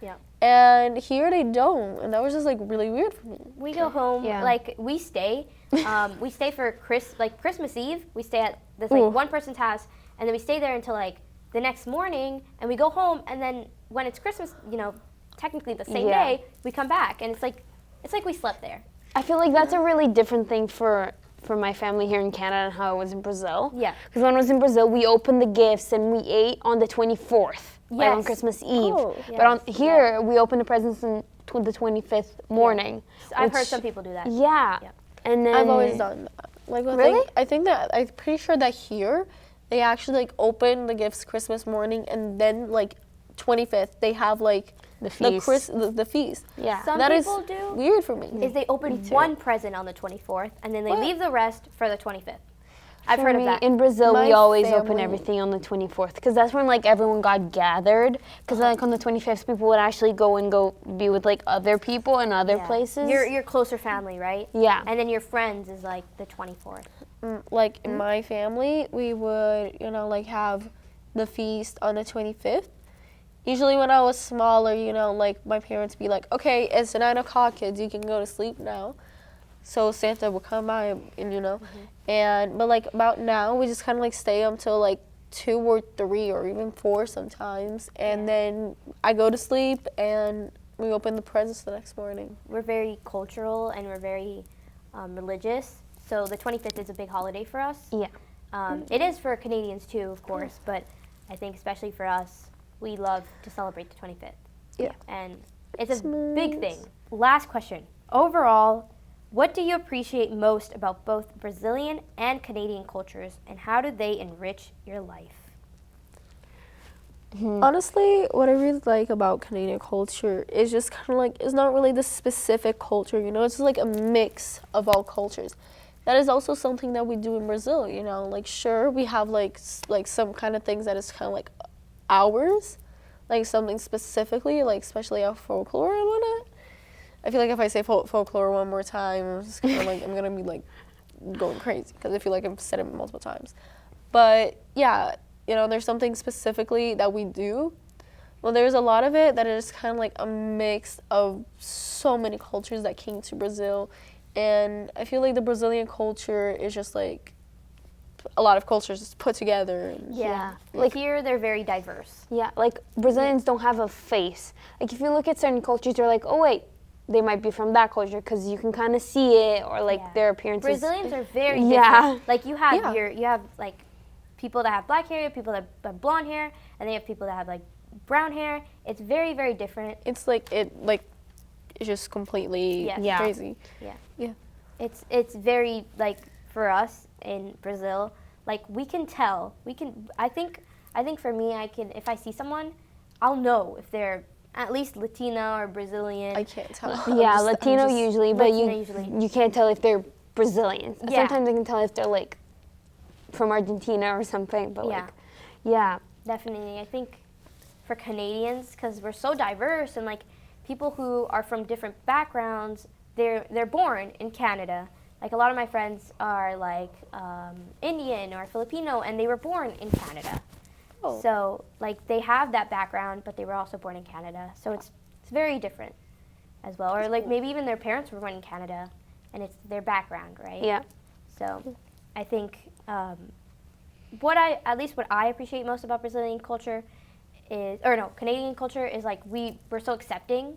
Speaker 1: Yeah.
Speaker 3: And here they don't, and that was just like really weird for me.
Speaker 1: We go home,
Speaker 2: Yeah.
Speaker 1: like we stay for Christmas Eve. We stay at this like
Speaker 2: Ooh.
Speaker 1: one person's house, and then we stay there until like the next morning, and we go home, and then when it's Christmas, technically the same
Speaker 2: Yeah.
Speaker 1: day, we come back, and it's like we slept there.
Speaker 2: I feel like that's a really different thing for my family here in Canada and how it was in Brazil.
Speaker 1: Yeah.
Speaker 2: Because when I was in Brazil, we opened the gifts and we ate on the 24th, like on
Speaker 1: Yes.
Speaker 2: Christmas Eve.
Speaker 3: Oh.
Speaker 2: But on
Speaker 1: Yes.
Speaker 2: here, we opened the presents on the 25th morning.
Speaker 1: I've heard
Speaker 2: which-
Speaker 1: some people do that.
Speaker 2: Yeah.
Speaker 1: Yeah.
Speaker 2: And then
Speaker 3: I've always done that. Like,
Speaker 2: Really?
Speaker 3: I think that I'm pretty sure that here they actually like open the gifts Christmas morning, and then like 25th they have like
Speaker 2: The feast.
Speaker 3: the feast.
Speaker 2: Yeah.
Speaker 1: Some
Speaker 3: That is
Speaker 1: people do
Speaker 3: weird for me.
Speaker 1: is they open one present on the 24th, and then they
Speaker 3: What?
Speaker 1: leave the rest for the 25th. I've
Speaker 2: For
Speaker 1: heard of
Speaker 2: me,
Speaker 1: that.
Speaker 2: in Brazil, we
Speaker 3: My
Speaker 2: always open
Speaker 3: family-
Speaker 2: everything on the 24th because that's when like everyone got gathered. Because like on the 25th, people would actually go be with like other people in other
Speaker 1: Yeah.
Speaker 2: places.
Speaker 1: Your closer family, right?
Speaker 2: Yeah.
Speaker 1: And then your friends is like the 24th.
Speaker 3: Like in my family, we would like have the feast on the 25th. Usually when I was smaller, like my parents be like, okay, it's 9 o'clock, kids, you can go to sleep now. So Santa will come by but like about now, we just kind of like stay until like 2 or 3 or even 4 sometimes. And then I go to sleep and we open the presents the next morning.
Speaker 1: We're very cultural and we're very religious. So the 25th is a big holiday for us.
Speaker 2: Yeah.
Speaker 1: It is for Canadians too, of course, but I think especially for us, we love to celebrate the 25th.
Speaker 3: Yeah.
Speaker 1: And it's a big thing. Last question. Overall, what do you appreciate most about both Brazilian and Canadian cultures, and how do they enrich your life?
Speaker 3: Honestly, what I really like about Canadian culture is just kind of like, it's not really the specific culture, it's just like a mix of all cultures. That is also something that we do in Brazil, like sure, we have like some kind of things that is kind of like ours, like something specifically, like especially our folklore and whatnot. I feel like if I say folklore one more time, I'm just kind of like, I'm gonna be like going crazy because I feel like I've said it multiple times. But yeah, there's something specifically that we do. Well, there's a lot of it that is kind of like a mix of so many cultures that came to Brazil. And I feel like the Brazilian culture is just like a lot of cultures just put together. And
Speaker 1: Yeah.
Speaker 2: Like-
Speaker 1: Here, they're very diverse.
Speaker 2: Yeah, like Brazilians don't have a face. Like if you look at certain cultures, you're like, oh wait, they might be from that culture because you can kind of see it, or like
Speaker 1: Yeah.
Speaker 2: their appearances.
Speaker 1: Brazilians are very
Speaker 2: Yeah.
Speaker 1: different. Like you have
Speaker 3: Yeah.
Speaker 1: you have like people that have black hair, people that have blonde hair, and then you have people that have like brown hair. It's very, very different.
Speaker 3: it's just completely
Speaker 1: Yeah.
Speaker 3: crazy.
Speaker 1: Yeah.
Speaker 3: Yeah.
Speaker 1: It's very like for us in Brazil, like we can tell. I think for me, if I see someone, I'll know if they're at least Latina or Brazilian.
Speaker 3: I can't tell.
Speaker 2: Yeah, Latino usually, but
Speaker 1: Latino usually.
Speaker 2: you can't tell if they're Brazilians.
Speaker 1: Yeah.
Speaker 2: Sometimes I can tell if they're like from Argentina or something, but
Speaker 1: Yeah.
Speaker 2: like, yeah.
Speaker 1: Definitely. I think for Canadians, because we're so diverse and like people who are from different backgrounds, they're born in Canada. Like a lot of my friends are like Indian or Filipino, and they were born in Canada.
Speaker 3: Oh.
Speaker 1: So like they have that background, but they were also born in Canada. So it's very different as well. Or like maybe even their parents were born in Canada, and it's their background, right?
Speaker 2: Yeah.
Speaker 1: So I think what I appreciate most about Brazilian culture is, or no, Canadian culture is like we're so accepting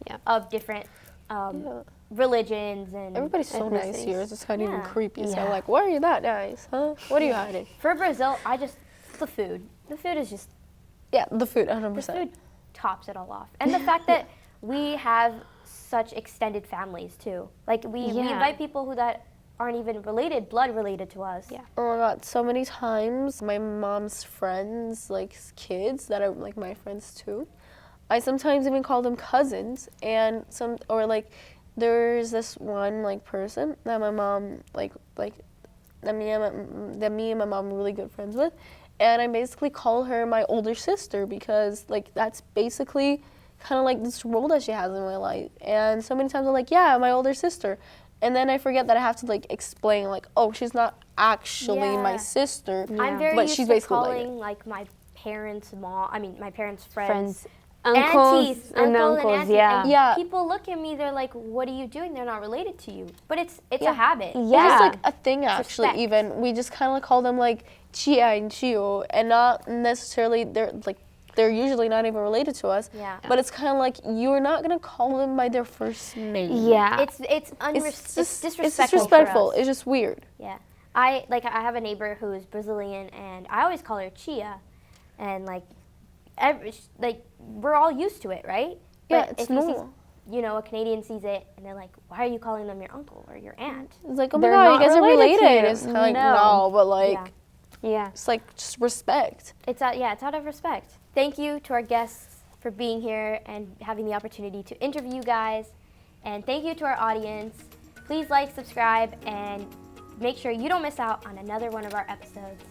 Speaker 2: Yeah.
Speaker 1: of different religions and
Speaker 3: Everybody's so nice
Speaker 2: ethnicities.
Speaker 3: here. It's just kind of even
Speaker 1: Yeah.
Speaker 3: creepy. So
Speaker 2: Yeah.
Speaker 3: like, why are you that nice, huh? What are you hiding?
Speaker 1: For Brazil, the food. The food is just,
Speaker 3: Yeah, the food,
Speaker 1: the
Speaker 3: 100%.
Speaker 1: food tops it all off. And the fact that we have such extended families too. Like we
Speaker 2: Yeah.
Speaker 1: invite people that aren't even blood related to us.
Speaker 2: Yeah.
Speaker 3: Oh my god, so many times my mom's friends, like kids that are like my friends too, I sometimes even call them cousins, and there's this one like person that my mom that me and my mom are really good friends with, and I basically call her my older sister because like that's basically kind of like this role that she has in my life. And so many times I'm like, yeah, my older sister. And then I forget that I have to like explain like, oh, she's not actually my
Speaker 1: Yeah.
Speaker 3: sister.
Speaker 1: I'm very
Speaker 3: But
Speaker 1: used
Speaker 3: she's
Speaker 1: to
Speaker 3: basically like
Speaker 1: calling like my parents' my parents'
Speaker 2: Friends,
Speaker 1: aunties,
Speaker 2: uncles, and
Speaker 1: uncle
Speaker 2: uncles,
Speaker 1: auntie,
Speaker 2: yeah.
Speaker 1: and
Speaker 3: Yeah.
Speaker 1: people look at me, they're like, what are you doing? They're not related to you. But it's
Speaker 3: Yeah.
Speaker 1: a habit.
Speaker 3: It's
Speaker 2: Yeah.
Speaker 3: just like a thing actually.
Speaker 1: respect.
Speaker 3: Even we just kind of like call them like Chia and Chio, and not necessarily they're usually not even related to us.
Speaker 1: Yeah.
Speaker 3: But it's kind of like you're not gonna call them by their first name.
Speaker 2: Yeah.
Speaker 1: It's disrespectful.
Speaker 3: It's disrespectful.
Speaker 1: For us.
Speaker 3: It's just weird.
Speaker 1: Yeah. I have a neighbor who is Brazilian, and I always call her Chia, and like we're all used to it, right?
Speaker 3: Yeah,
Speaker 1: But
Speaker 3: it's
Speaker 1: if you see,
Speaker 3: normal.
Speaker 1: a Canadian sees it, and they're like, why are you calling them your uncle or your aunt?
Speaker 3: It's like, oh my
Speaker 2: They're
Speaker 3: god, you
Speaker 2: not
Speaker 3: guys are
Speaker 2: related to
Speaker 3: related.
Speaker 2: you.
Speaker 3: It's kind of like
Speaker 2: No.
Speaker 3: no, but like
Speaker 1: Yeah.
Speaker 2: yeah.
Speaker 3: it's like just respect.
Speaker 1: It's out of respect. Thank you to our guests for being here and having the opportunity to interview you guys. And thank you to our audience. Please like, subscribe, and make sure you don't miss out on another one of our episodes.